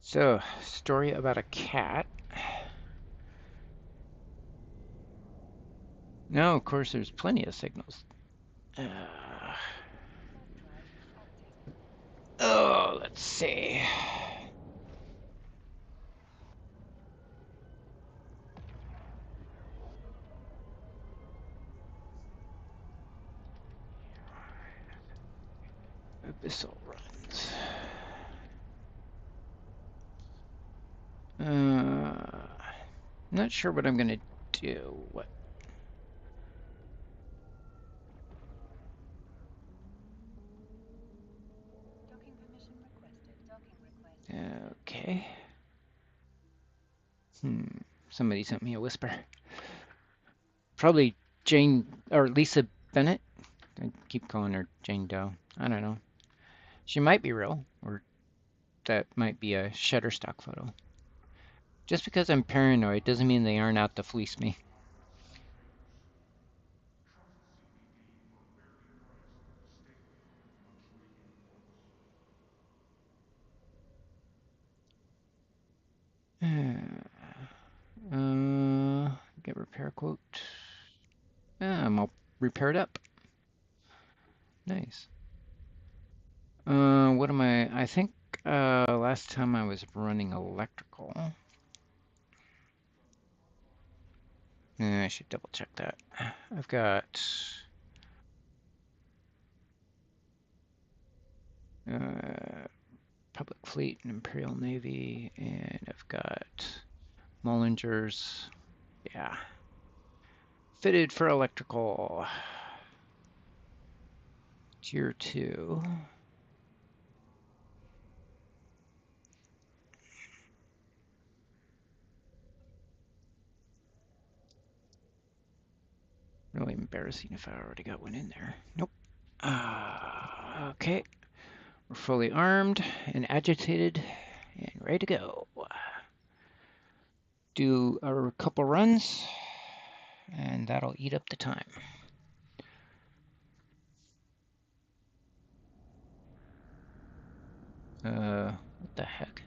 So, story about a cat. No, of course, there's plenty of signals. Oh, let's see. Abyssal runs. Not sure what I'm gonna do. What? Okay. Somebody sent me a whisper. Probably Jane or Lisa Bennett. I keep calling her Jane Doe. I don't know. She might be real, or that might be a Shutterstock photo. Just because I'm paranoid doesn't mean they aren't out to fleece me. Get repair quote. I'm all repaired up. Nice. What am I? I think last time I was running electrical. I should double check that. I've got Public Fleet and Imperial Navy, and I've got Mollingers. Yeah. Fitted for electrical. Tier 2. Really embarrassing if I already got one in there. Nope. Okay. We're fully armed and agitated and ready to go. Do a couple runs, and that'll eat up the time. What the heck?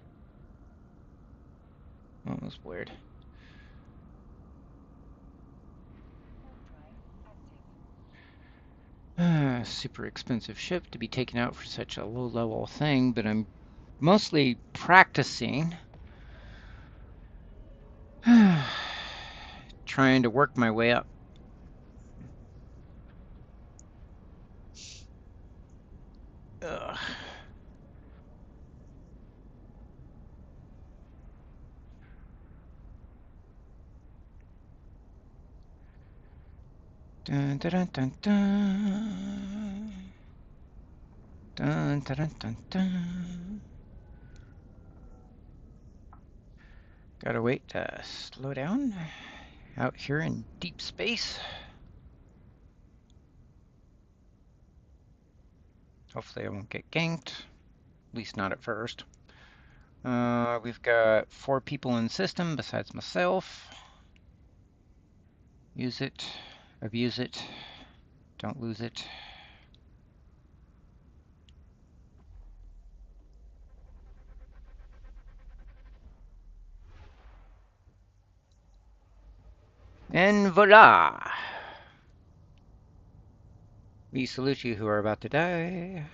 Oh, that was weird. Super expensive ship to be taken out for such a low-level thing, but I'm mostly practicing. Trying to work my way up. Ugh. Dun, dun, dun, dun, dun. Dun, dun, dun, dun, dun. Gotta wait to slow down out here in deep space. Hopefully I won't get ganked, at least not at first. We've got 4 people in system besides myself. Use it, abuse it, don't lose it. And voila! We salute you who are about to die.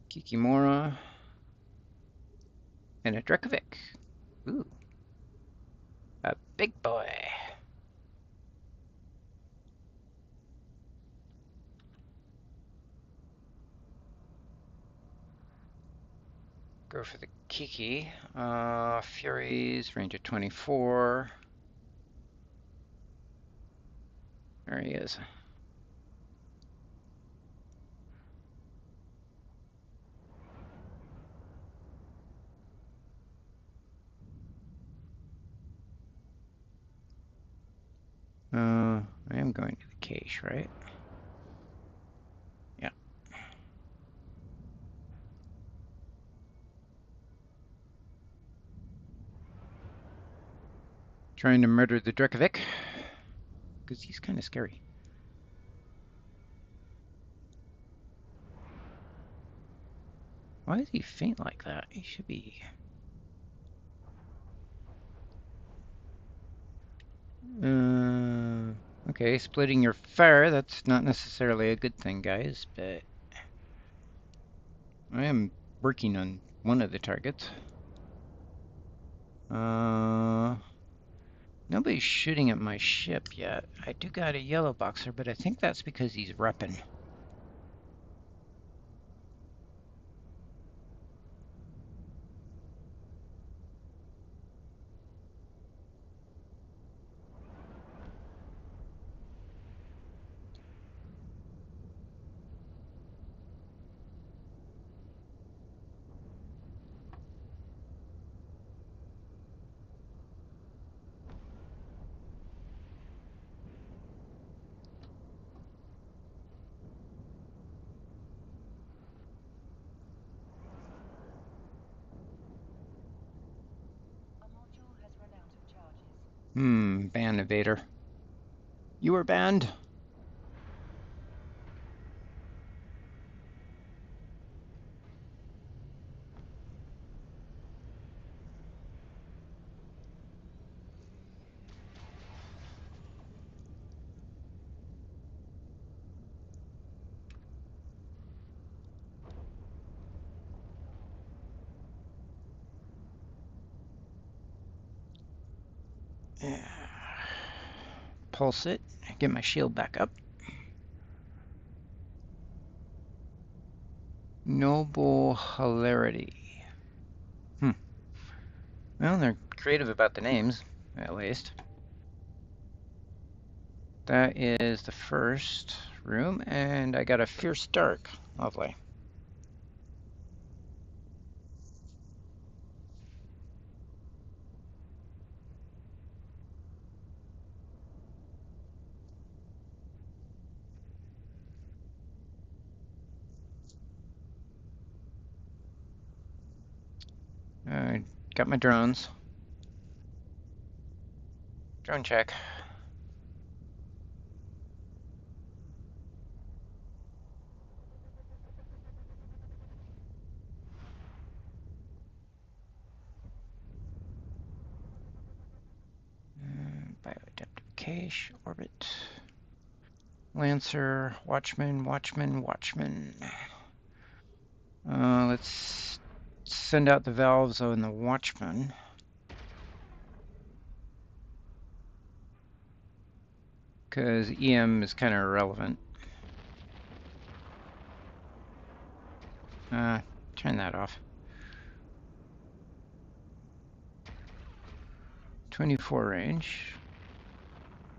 Kikimora. And a Drekovic. Ooh, a big boy. Go for the Kiki. Furies, range of 24. There he is. I am going to the cache, right? Yeah. Trying to murder the Drekovic. Because he's kind of scary. Why is he faint like that? He should be... Okay, splitting your fire, that's not necessarily a good thing, guys, but... I am working on one of the targets. Nobody's shooting at my ship yet. I do got a yellow boxer, but I think that's because he's repping. Ban evader. You were banned. Pulse it. Get my shield back up. Noble hilarity. Well, they're creative about the names, at least. That is the first room, and I got a Fierce Dark. Lovely. Got my drones. Drone check. cache, orbit. Lancer, Watchman, Watchman, Watchman. Let's send out the valves on the Watchman. Because EM is kind of irrelevant. Turn that off. 24 range.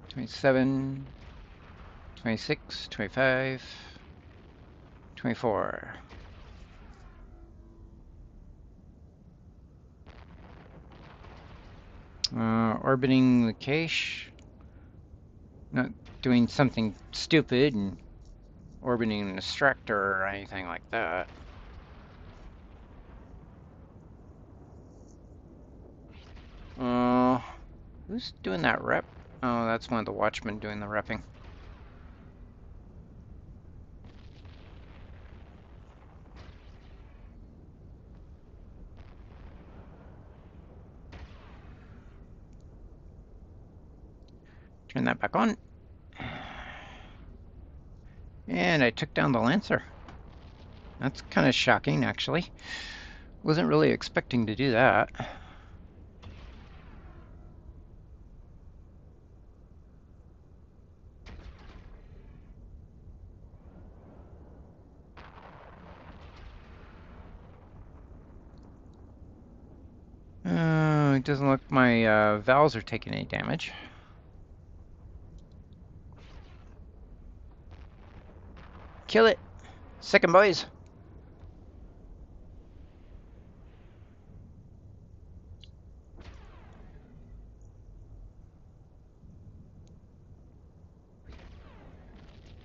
27, 26, 25, 24. Orbiting the cache. Not doing something stupid and orbiting an extractor or anything like that. Who's doing that rep? Oh, that's one of the watchmen doing the repping. Turn that back on. And I took down the Lancer. That's kind of shocking, actually. Wasn't really expecting to do that. It doesn't look my valves are taking any damage. Kill it! Second, boys!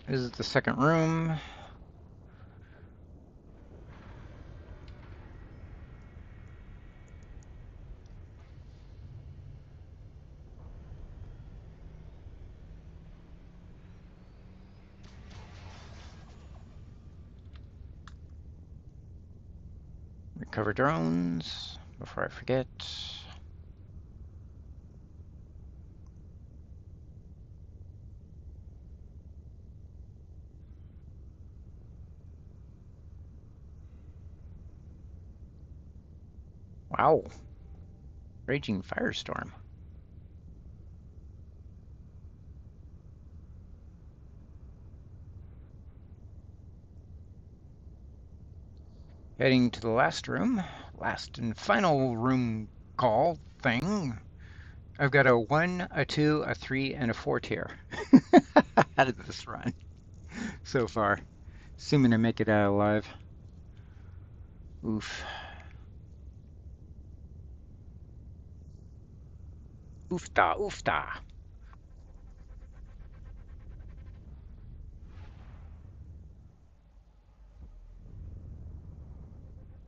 This is the second room. Recover drones before I forget. Wow. Raging firestorm. Heading to the last room. Last and final room call thing. I've got a 1, a 2, a 3, and a 4 tier out of this run so far. Assuming I make it out alive. Oof. Oofta, oofta.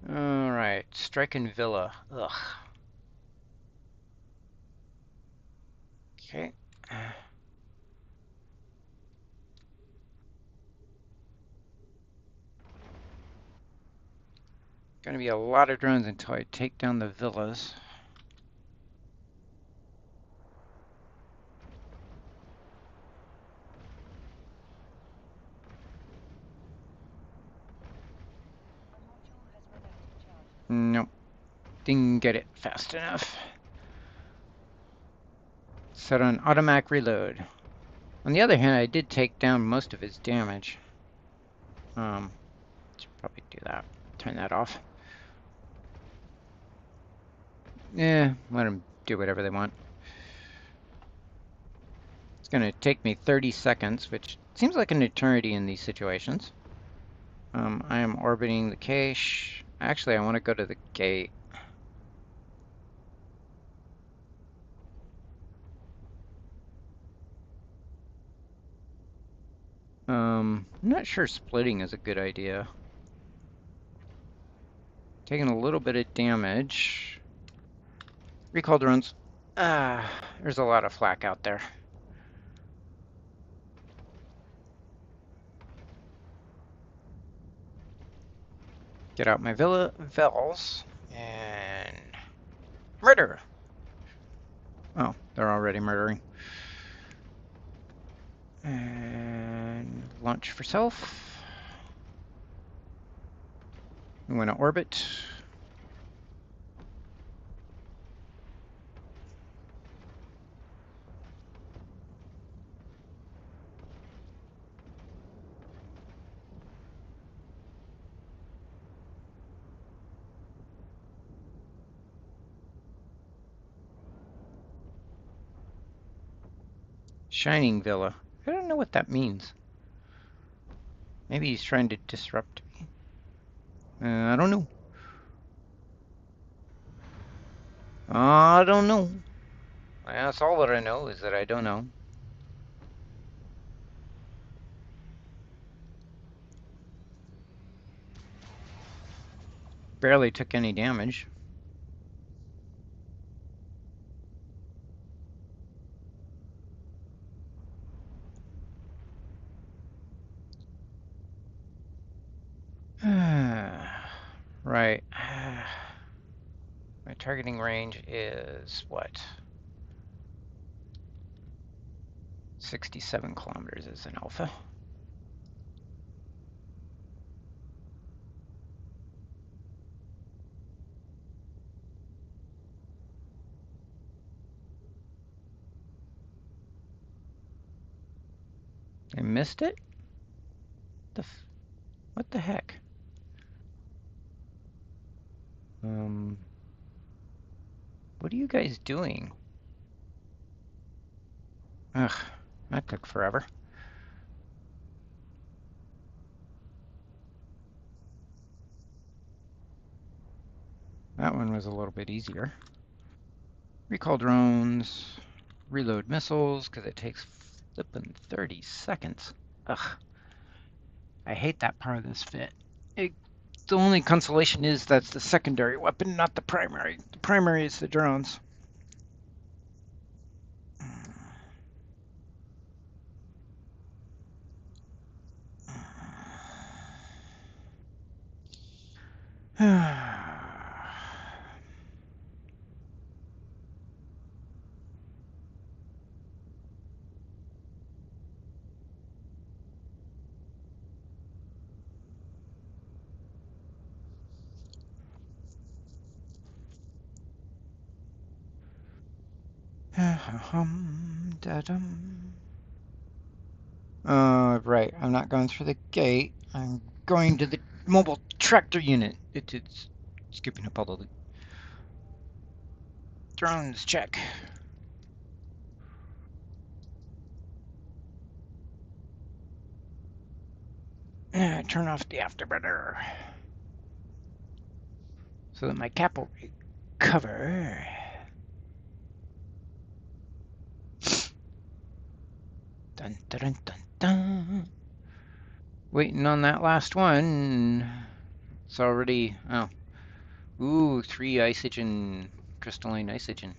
Alright, striking Villa. Ugh. Okay. Gonna be a lot of drones until I take down the villas. Nope. Didn't get it fast enough. Set on automatic reload. On the other hand, I did take down most of his damage. Should probably do that. Turn that off. Yeah, let them do whatever they want. It's gonna take me 30 seconds, which seems like an eternity in these situations. I am orbiting the cache. Actually, I want to go to the gate. I'm not sure splitting is a good idea. Taking a little bit of damage. Recall drones. There's a lot of flak out there. Get out my vels and murder. Oh, they're already murdering. And launch for self. We want to orbit. Shining Villa. I don't know what that means. Maybe he's trying to disrupt me. I don't know. I don't know. That's all that I know is that I don't know. Barely took any damage. Right. My targeting range is what? 67 kilometers is an alpha. I missed it? What the heck? What are you guys doing? Ugh, that took forever. That one was a little bit easier. Recall drones, reload missiles, because it takes flippin' 30 seconds. Ugh, I hate that part of this fit. The only consolation is that's the secondary weapon, not the primary. The primary is the drones. Right. I'm not going through the gate. I'm going to the mobile tractor unit. It's skipping up all the drones. Check. Turn off the afterburner so that my cap will recover. Dun dun dun dun dun. Waiting on that last one. It's already, oh. Ooh, 3 isogen, crystalline isogen.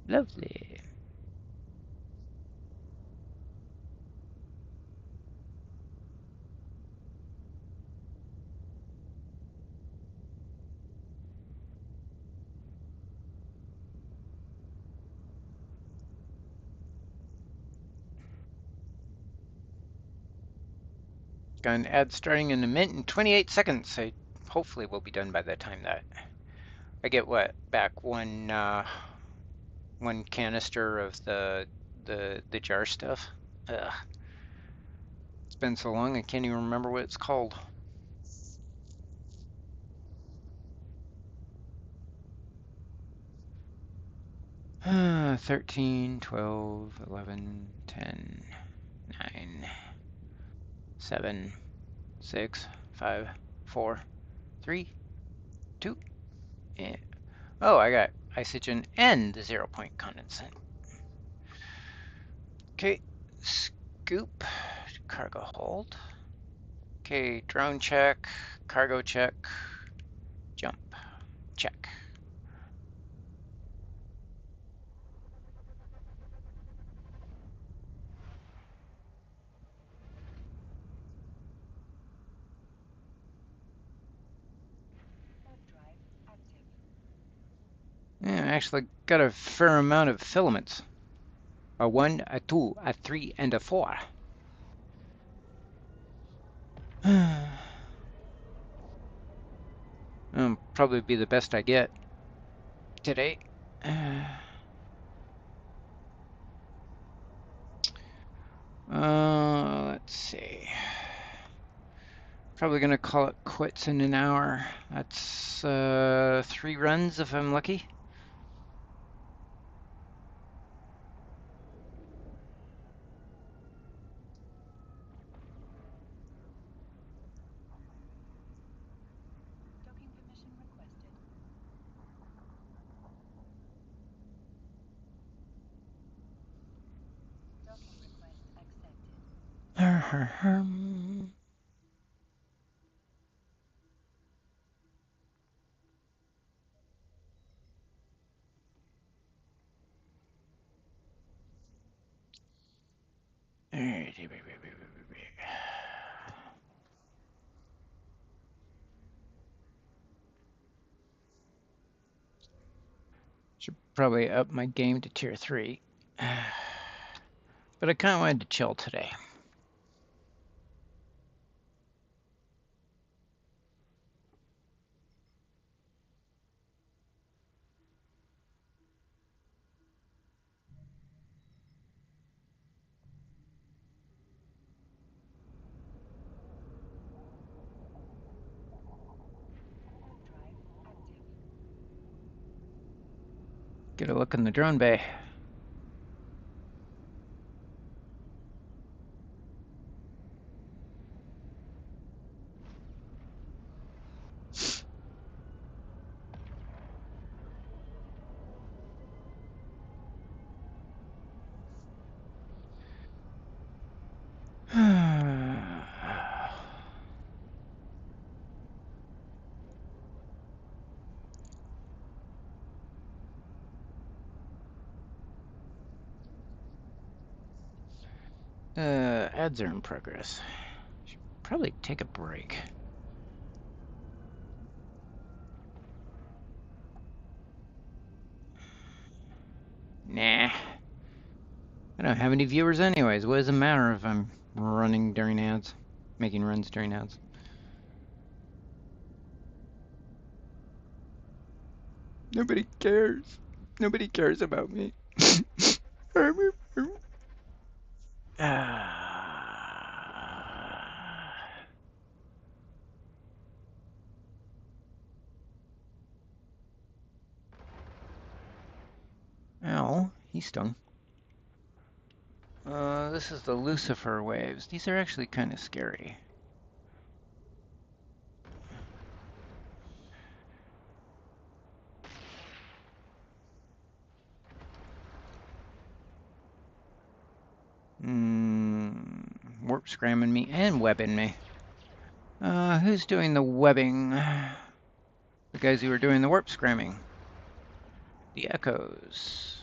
Lovely. Gun ad starting in a minute and 28 seconds. I hopefully will be done by the time that I get what back one canister of the jar stuff. Ugh. It's been so long I can't even remember what it's called. 13, 12, 11, 10, 9, 7, 6, 5, 4, 3, 2, and oh, I got isogen and the 0 point condensate. Okay, scoop, cargo hold. Okay, drone check, cargo check, jump, check. Yeah, I actually got a fair amount of filaments. A 1, a 2, a 3, and a 4. Probably be the best I get today. Let's see. Probably gonna call it quits in an hour. That's 3 runs if I'm lucky. Should probably up my game to tier 3. But I kind of wanted to chill today. Get a look in the drone bay. Ads are in progress. Should probably take a break. Nah. I don't have any viewers anyways. What does it matter if I'm running during ads? Making runs during ads. Nobody cares. Nobody cares about me. Ow, he stung. This is the Lucifer waves. These are actually kind of scary. Warp scramming me and webbing me. Who's doing the webbing? The guys who are doing the warp scramming. The echoes.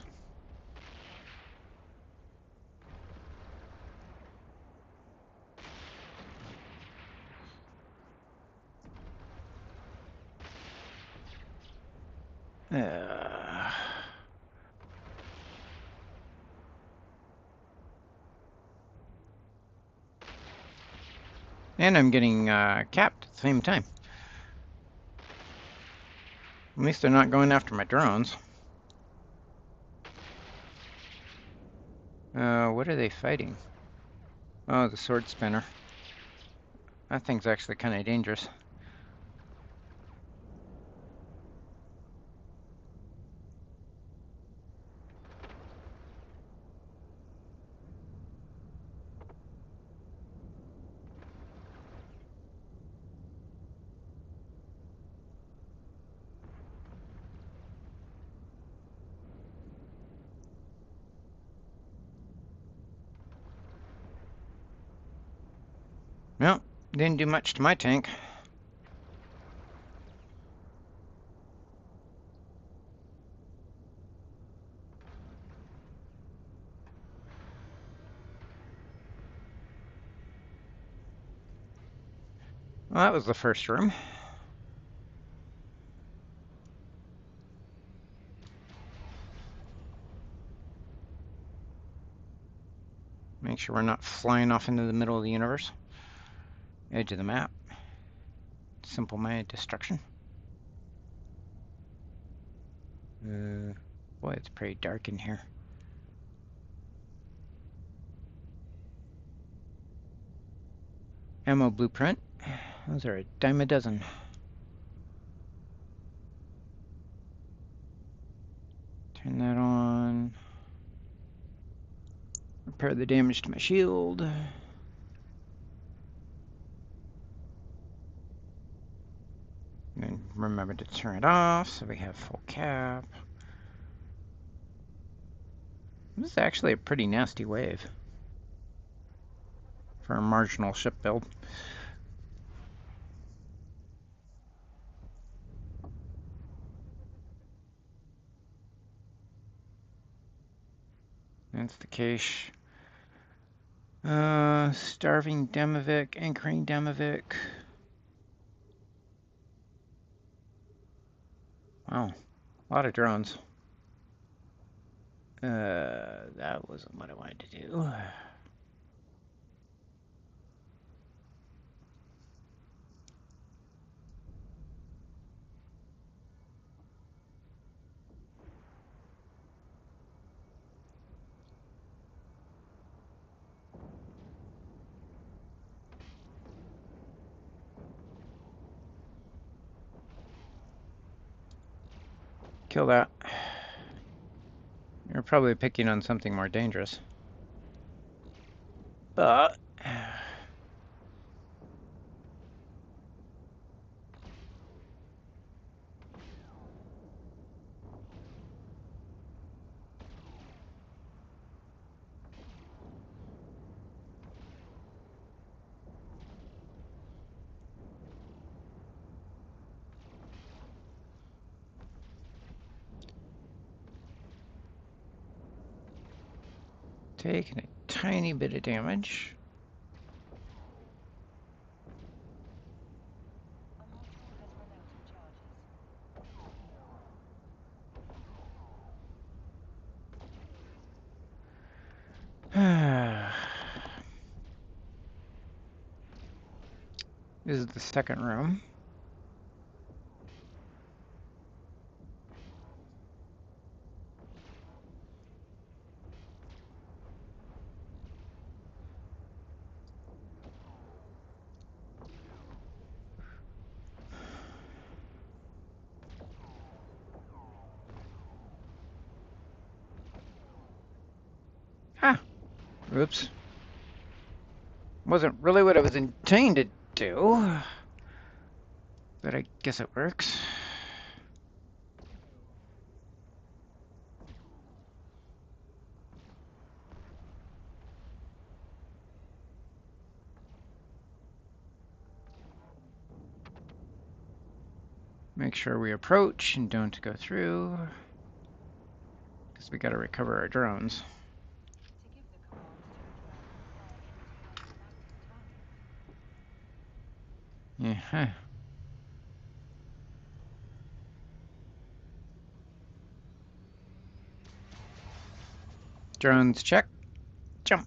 And I'm getting capped at the same time. At least they're not going after my drones. What are they fighting? Oh, the sword spinner. That thing's actually kind of dangerous. Well, didn't do much to my tank. Well, that was the first room. Make sure we're not flying off into the middle of the universe. Edge of the map. Simple my destruction. Boy, it's pretty dark in here. Ammo blueprint. Those are a dime a dozen. Turn that on. Repair the damage to my shield. And remember to turn it off so we have full cap. This is actually a pretty nasty wave for a marginal ship build. That's the cache. Starving Demovic, anchoring Demovic. Wow, a lot of drones. That wasn't what I wanted to do. Kill that. You're probably picking on something more dangerous. But taking a tiny bit of damage. This is the second room. Ah, oops. Wasn't really what I was intended to do, but I guess it works. Make sure we approach and don't go through, because we got to recover our drones. Yeah. Drones check. Jump.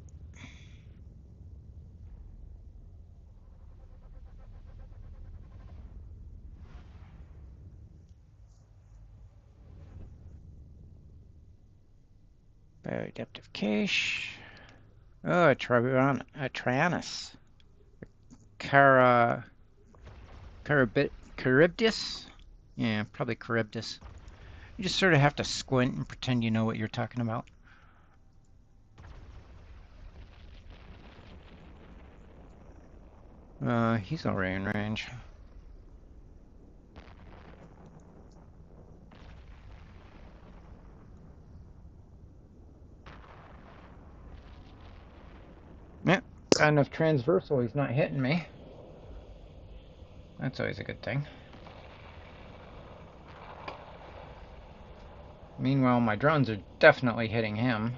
Bioadaptive cache. Oh, a Trianus. Charybdis? Yeah, probably Charybdis. You just sort of have to squint and pretend you know what you're talking about. He's already in range. Yeah, got enough transversal, he's not hitting me. That's always a good thing. Meanwhile, my drones are definitely hitting him.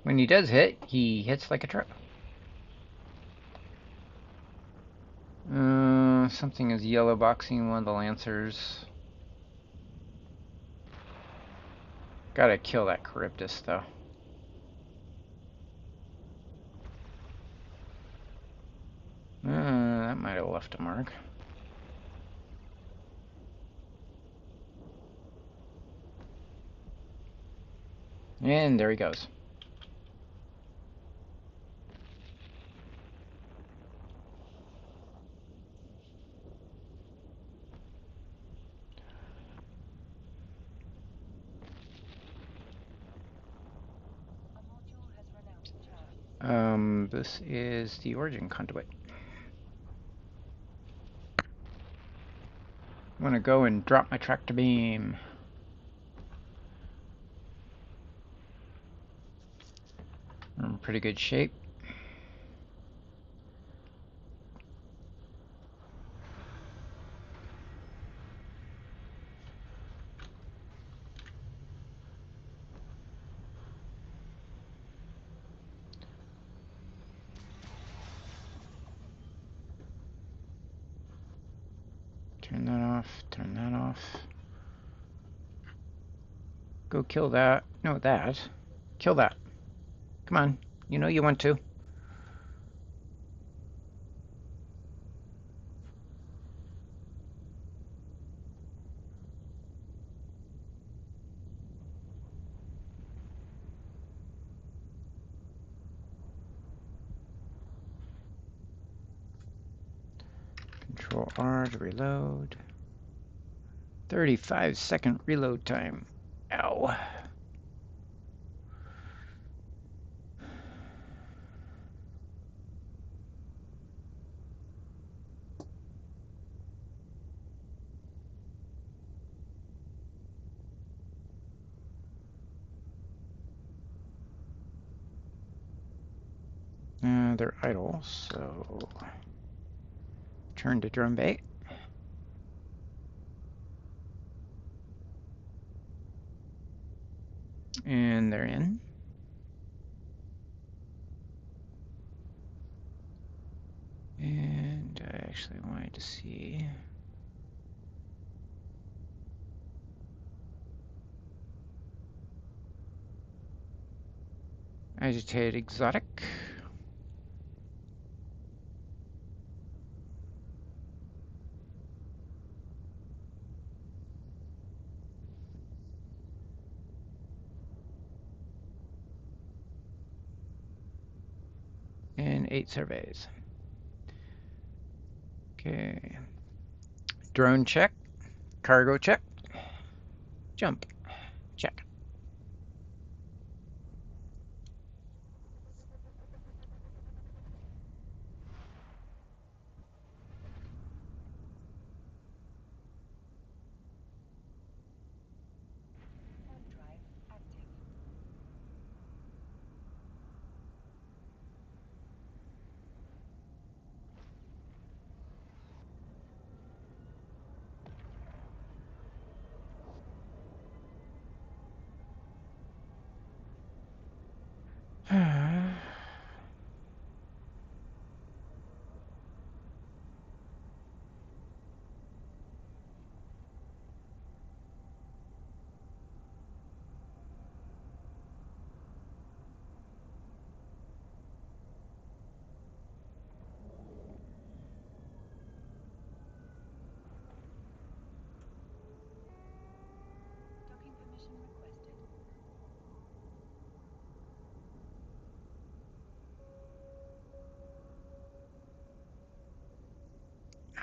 When he does hit, he hits like a truck. Something is yellow boxing one of the lancers. Gotta kill that Charybdis though. That might have left a mark. And there he goes. This is the origin conduit. I'm gonna go and drop my tractor beam. I'm in pretty good shape. Turn that off, turn that off. Go kill that. No, that. Kill that. Come on. You know you want to. Control R to reload. 35-second reload time. Ow. They're idle, so turn to drum bait. And they're in. And I actually wanted to see. Agitated exotic. And 8 surveys. Okay. Drone check. Cargo check. Jump. Check.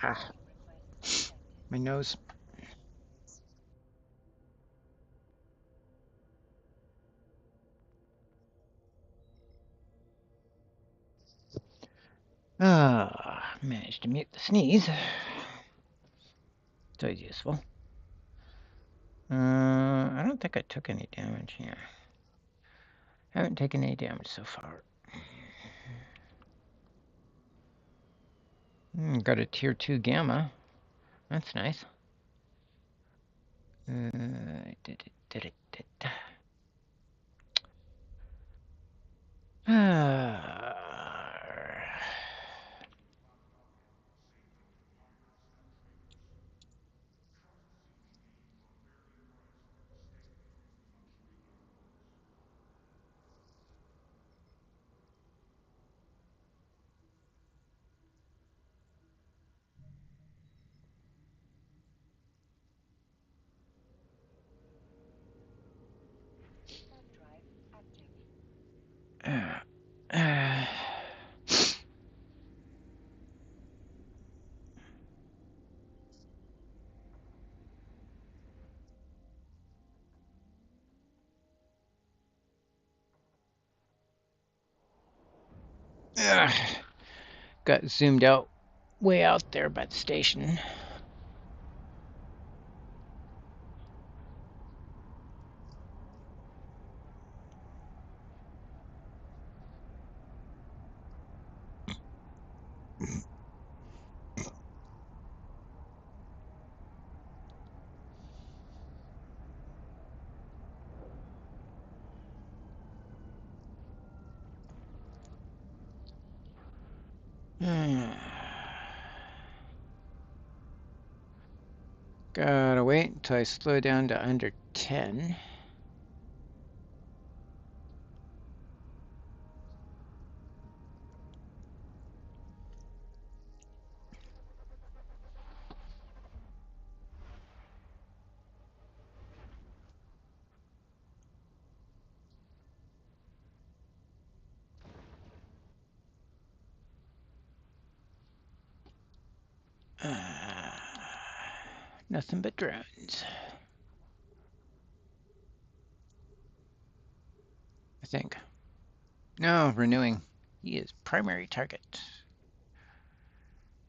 Ah, my nose. Managed to mute the sneeze. It's always useful. I don't think I took any damage here. Haven't taken any damage so far. Got a tier 2 gamma. That's nice. Did it. Ugh, got zoomed out way out there by the station. Gotta wait until I slow down to under 10. Nothing but drones, I think. No, renewing. He is primary target.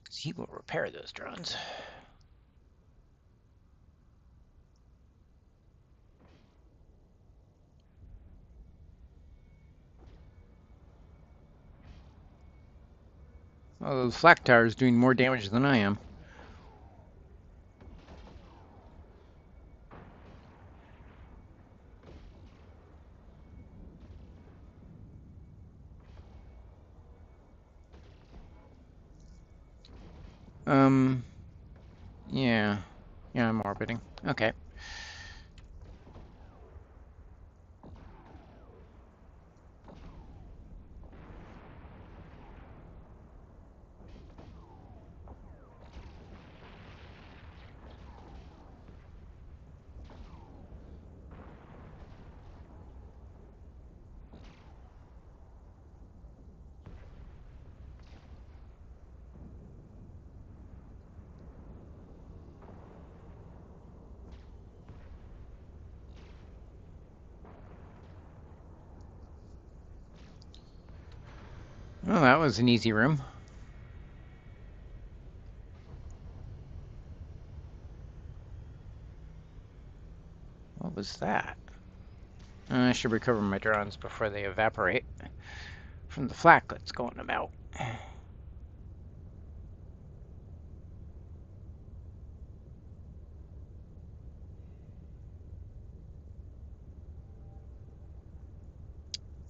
'Cause he will repair those drones. Oh, the flak tower is doing more damage than I am. Um, yeah. Yeah, I'm orbiting. Okay. Well, that was an easy room. What was that? I should recover my drones before they evaporate from the flak that's going about.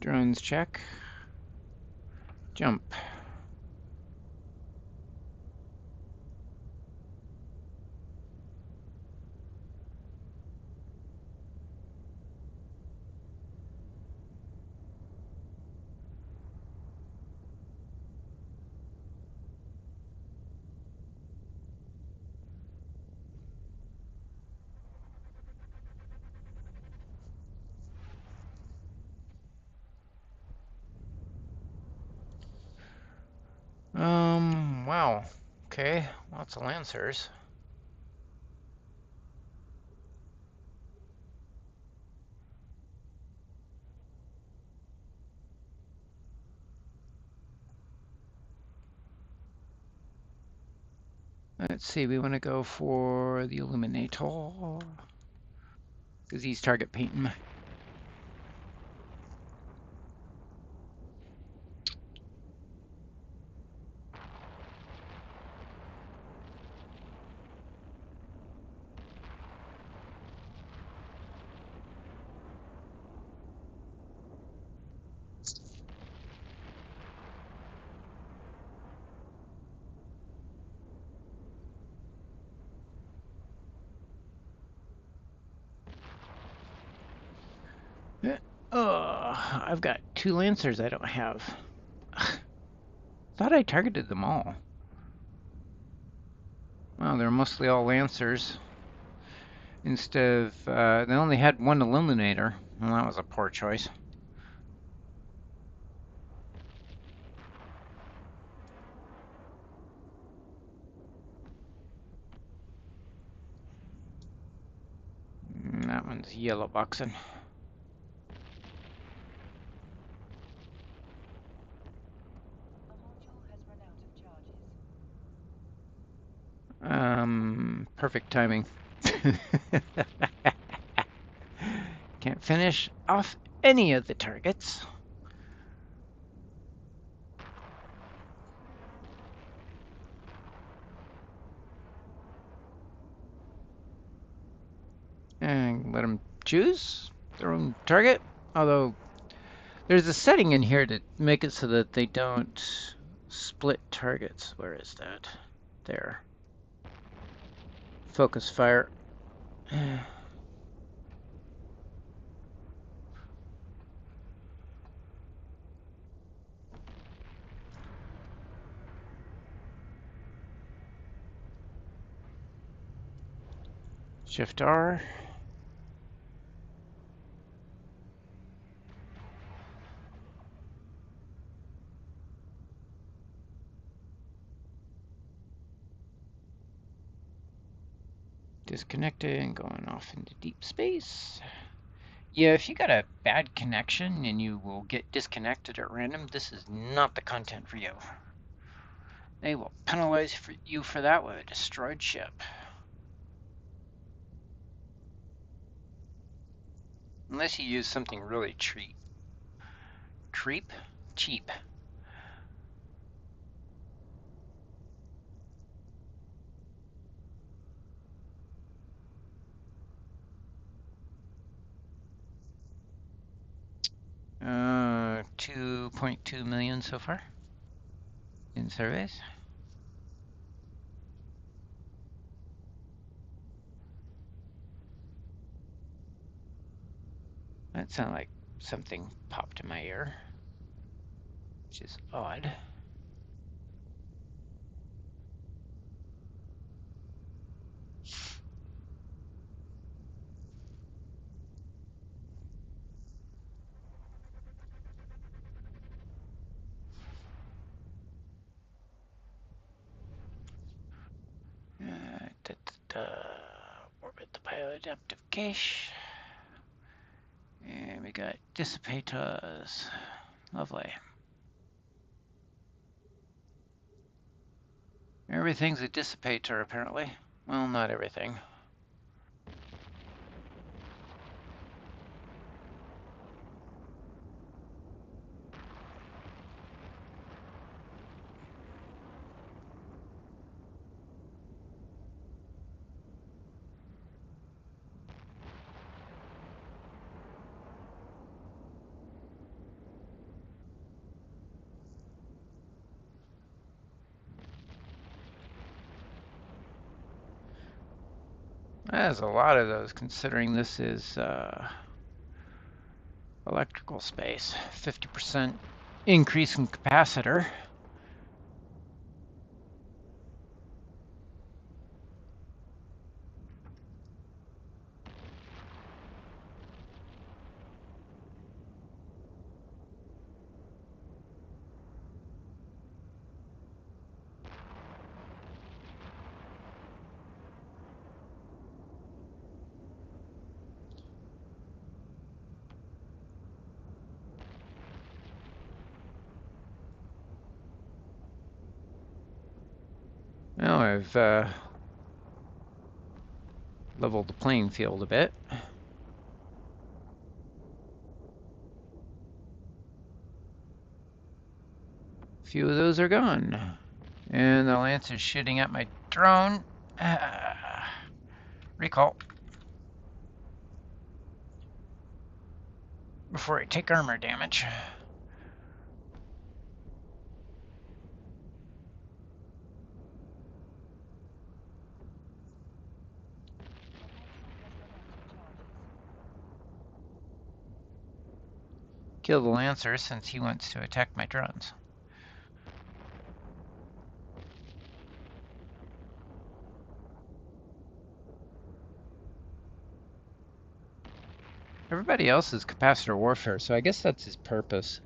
Drones check. Jump. Wow. Okay, lots of Lancers. Let's see, we want to go for the Illuminator. Because he's target painting. Oh, I've got 2 Lancers I don't have. Thought I targeted them all. Well, they're mostly all Lancers. Instead of, they only had 1 Illuminator. Well, that was a poor choice. That one's yellow boxing. Perfect timing. Can't finish off any of the targets. And let them choose their own target. Although there's a setting in here to make it so that they don't split targets. Where is that? There. Focus fire. Shift R. Disconnecting, going off into deep space. Yeah, if you got a bad connection and you will get disconnected at random, this is not the content for you. They will penalize you for that with a destroyed ship. Unless you use something really cheap. Cheap. 2.2 million so far in surveys. That sounded like something popped in my ear, which is odd. Orbit the bioadaptive cache. And we got dissipators. Lovely. Everything's a dissipator, apparently. Well, not everything. There's a lot of those, considering this is electrical space. 50% increase in capacitor. Now I've leveled the playing field a bit. A few of those are gone. And the Lance is shooting at my drone. Recall. Before I take armor damage. Kill the Lancer since he wants to attack my drones. Everybody else is capacitor warfare, so I guess that's his purpose.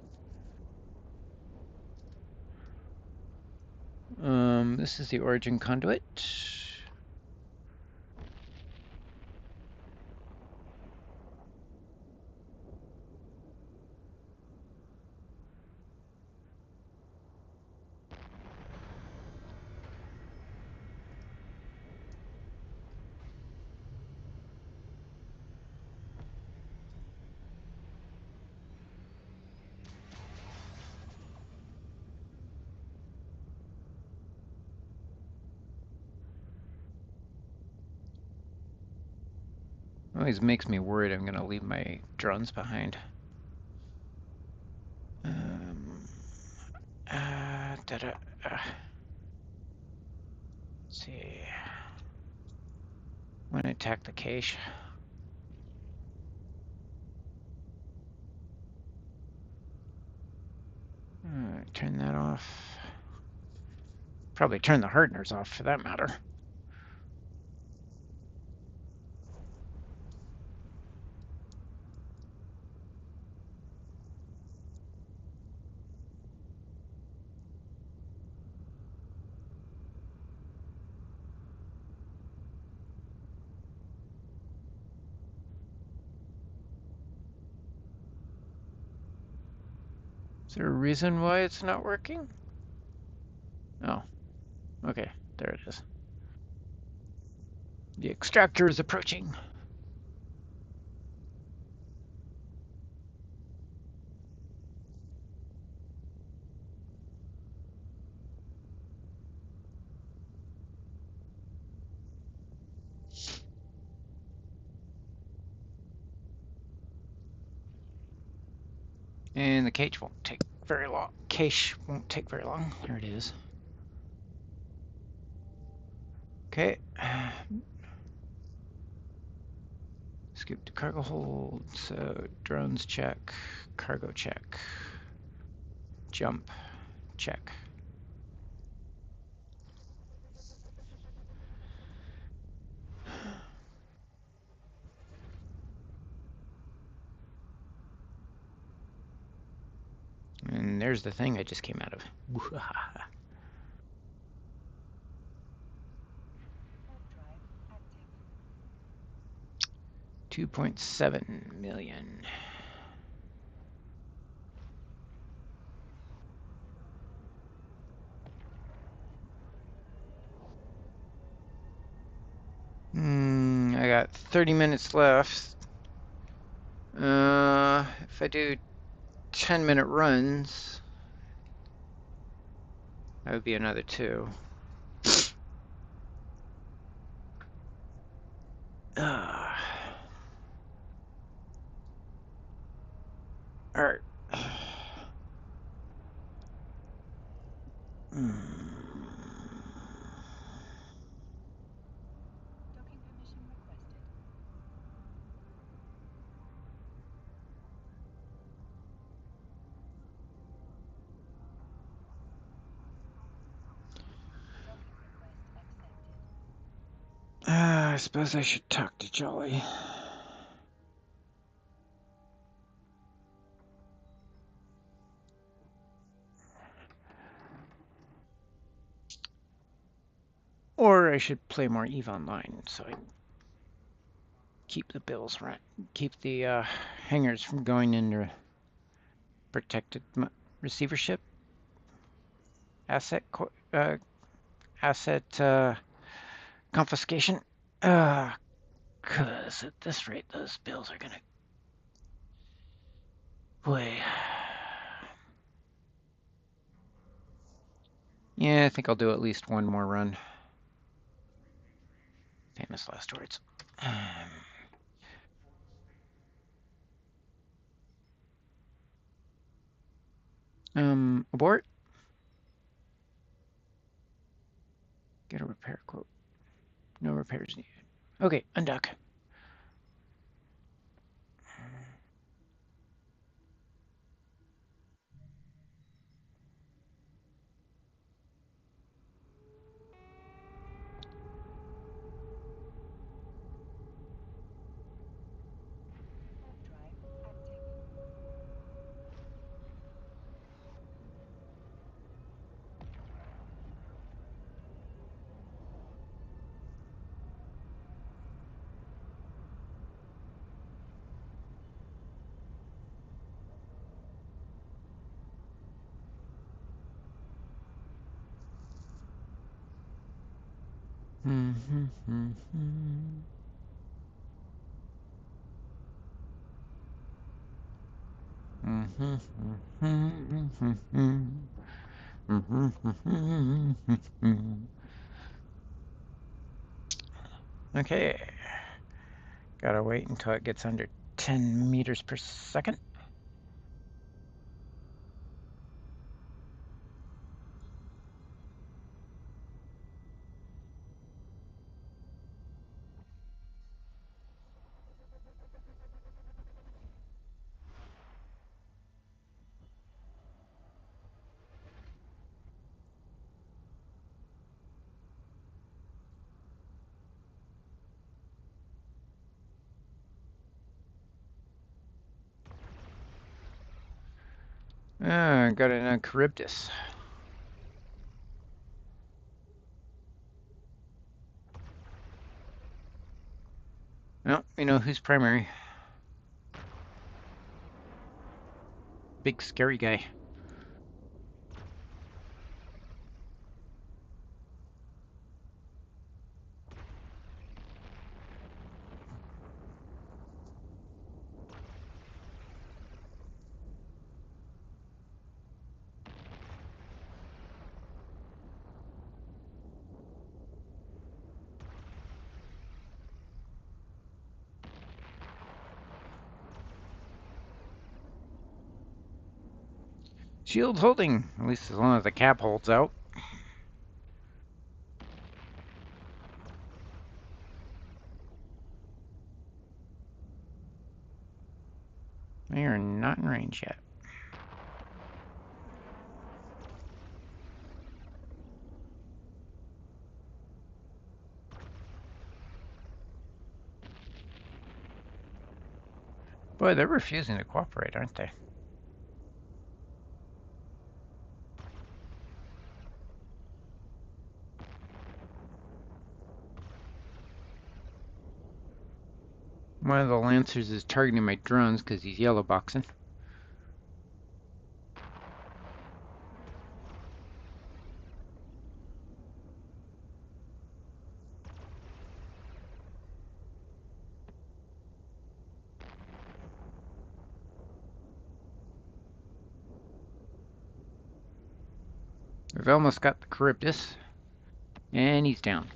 This is the origin conduit. always makes me worried I'm gonna leave my drones behind. Da-da, let's see. I'm gonna attack the cache. Turn that off. Probably turn the hardeners off for that matter. Is there a reason why it's not working? Oh, okay, there it is. The extractor is approaching. And the cache won't take very long. Cache won't take very long. There it is. Okay. Scoop to cargo hold. So drones check. Cargo check. Jump check. And there's the thing I just came out of. 2.7 million. I got 30 minutes left. If I do 10-minute runs, that would be another 2. All right. I suppose I should talk to Jolly. Or I should play more EVE Online so I keep the bills right, keep the hangars from going into protected receivership, asset confiscation. Cause at this rate, those bills are gonna. Boy. Yeah, I think I'll do at least one more run. Famous last words. Abort. Get a repair quote. No repairs needed. Okay, undock. Okay. Gotta wait until it gets under 10 meters per second. Got it on Charybdis. No, we know who's primary. Big scary guy. Shield holding, at least as long as the cap holds out. They are not in range yet. Boy, they're refusing to cooperate, aren't they? One of the Lancers is targeting my drones because he's yellow boxing. We've almost got the Charybdis, and he's down.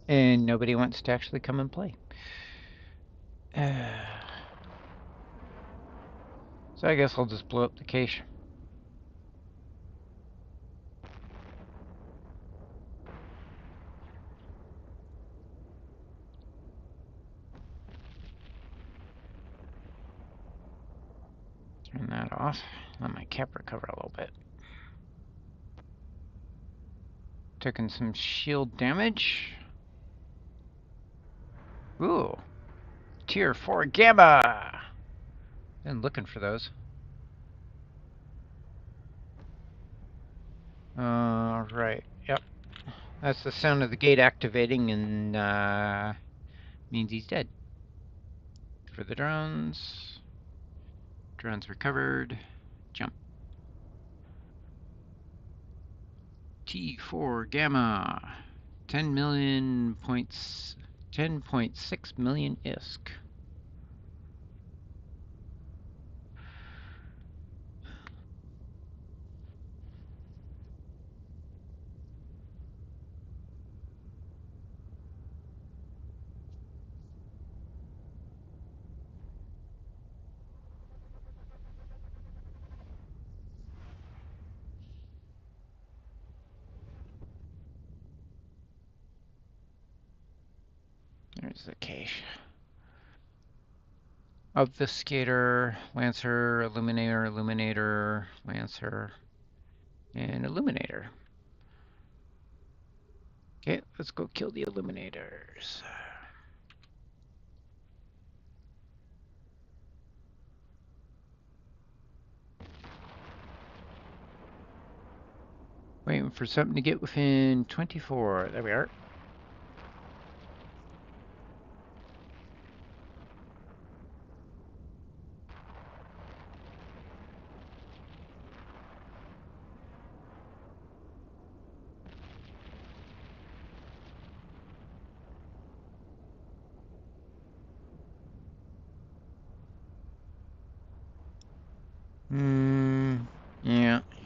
And nobody wants to actually come and play. So I guess I'll just blow up the cache. Turn that off. Let my cap recover a little bit. Taking some shield damage. Ooh. Tier 4 Gamma! Been looking for those. Right. Yep. That's the sound of the gate activating and means he's dead. For the drones. Drones recovered. Jump. T4 Gamma. 10 million points. 10.6 million ISK. There's the cache. Obfuscator, Lancer, Illuminator, Illuminator, Lancer, and Illuminator. Okay, let's go kill the Illuminators. Waiting for something to get within 24. There we are.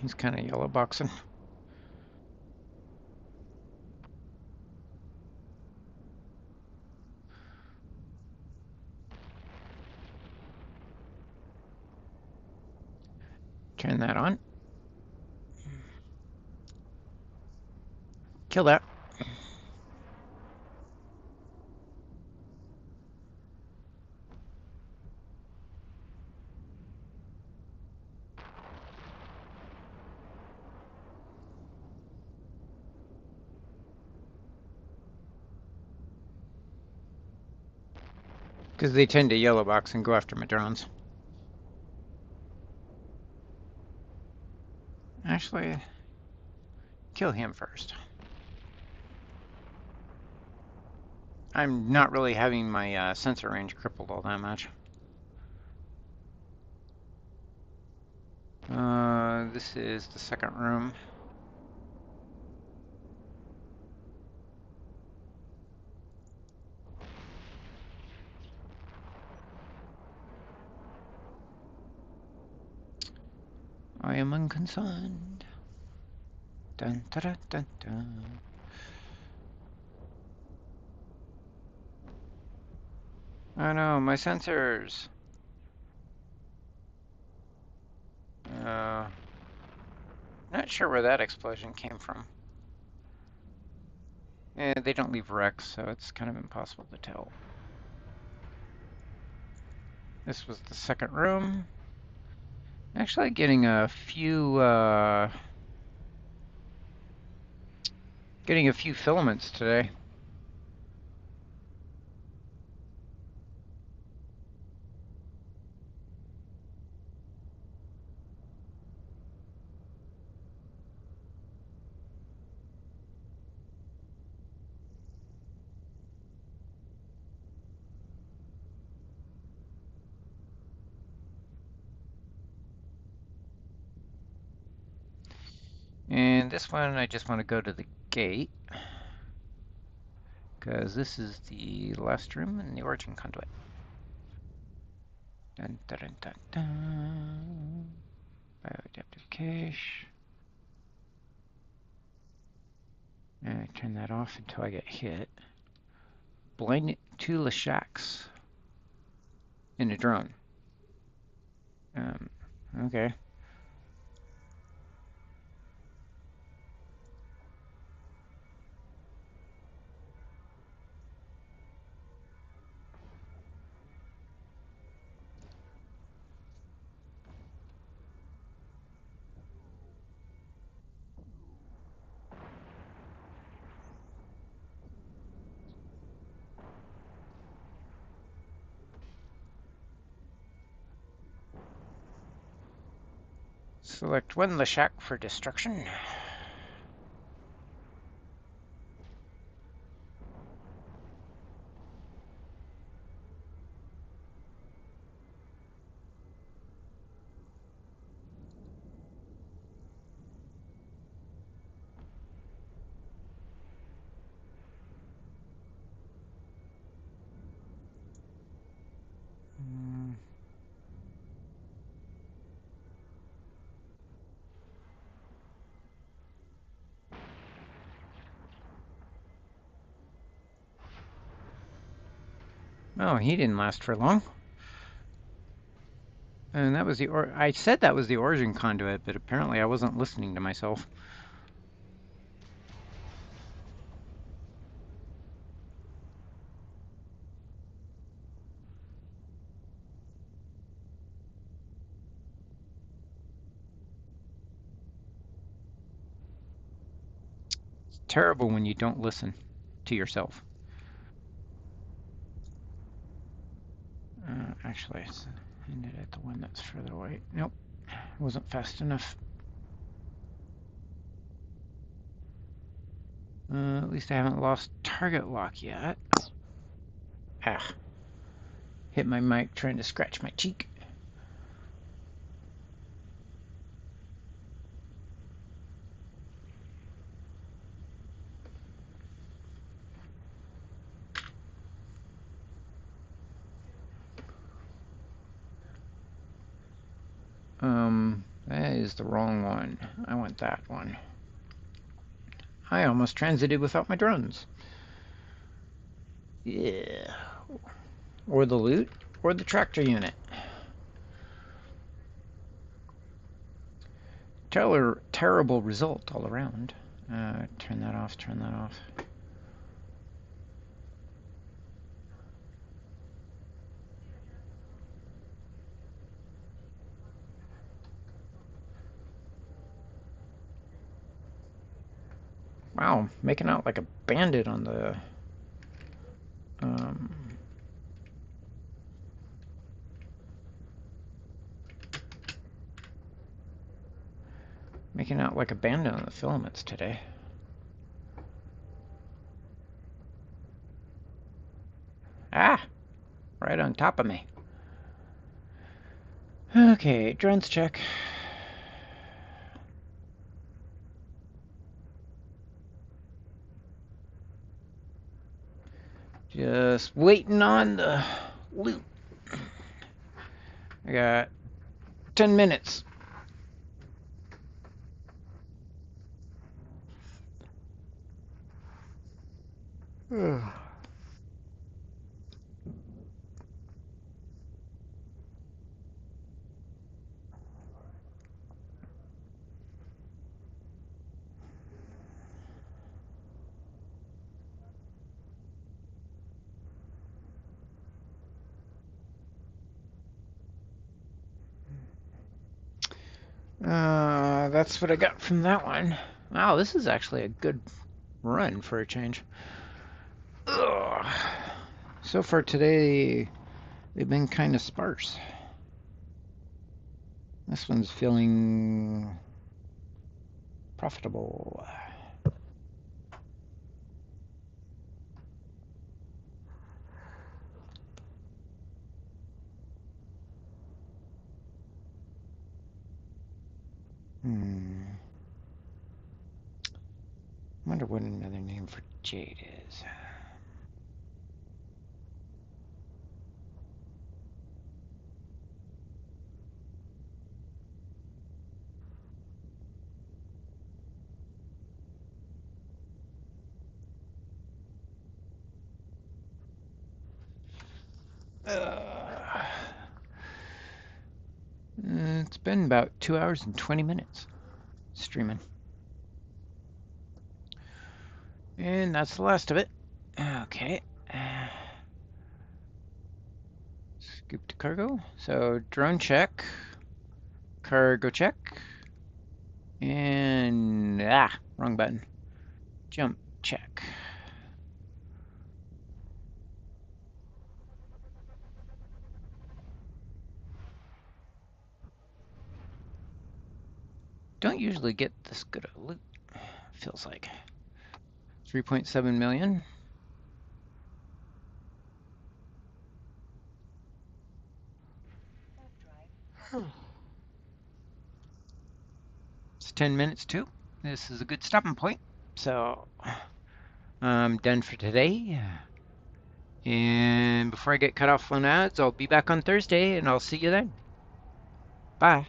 He's kind of yellow boxing. Turn that on. Kill that. Because they tend to yellow box and go after my drones. Actually, kill him first. I'm not really having my sensor range crippled all that much. This is the second room. I am unconcerned. Dun, dun, dun, dun, dun. Oh no, my sensors. Not sure where that explosion came from. They don't leave wrecks, so it's kind of impossible to tell. This was the second room. Actually getting a few filaments today. And this one, I just want to go to the gate, because this is the last room in the origin conduit. Dun, dun, dun, dun, dun. Bioadaptive cache. And I turn that off until I get hit. Blind 2 Lashaks in a drone. Okay. Select 1 Lashak for destruction. Oh, he didn't last for long. And that was I said that was the origin conduit, but apparently I wasn't listening to myself. It's terrible when you don't listen to yourself. Actually, I ended at the one that's further away. Nope, wasn't fast enough. At least I haven't lost target lock yet. Ah, hit my mic trying to scratch my cheek. That is the wrong one. I want that one. I almost transited without my drones. Yeah. Or the loot, or the tractor unit. Terrible result all around. Turn that off, turn that off. Wow, making out like a bandit on the... making out like a bandit on the filaments today. Ah! Right on top of me. Okay, drones check. Just waiting on the loot. I got 10 minutes. That's what I got from that one. Wow, this is actually a good run for a change. Ugh. So far today, they've been kind of sparse. This one's feeling profitable. Wonder what another name for jade is. It's been about 2 hours and 20 minutes streaming. And that's the last of it. Okay. Scoop to cargo. So drone check. Cargo check. And wrong button. Jump check. Don't usually get this good of loot, feels like. 3.7 million. It's 10 minutes too. This is a good stopping point. So I'm done for today. And before I get cut off on ads, I'll be back on Thursday and I'll see you then. Bye.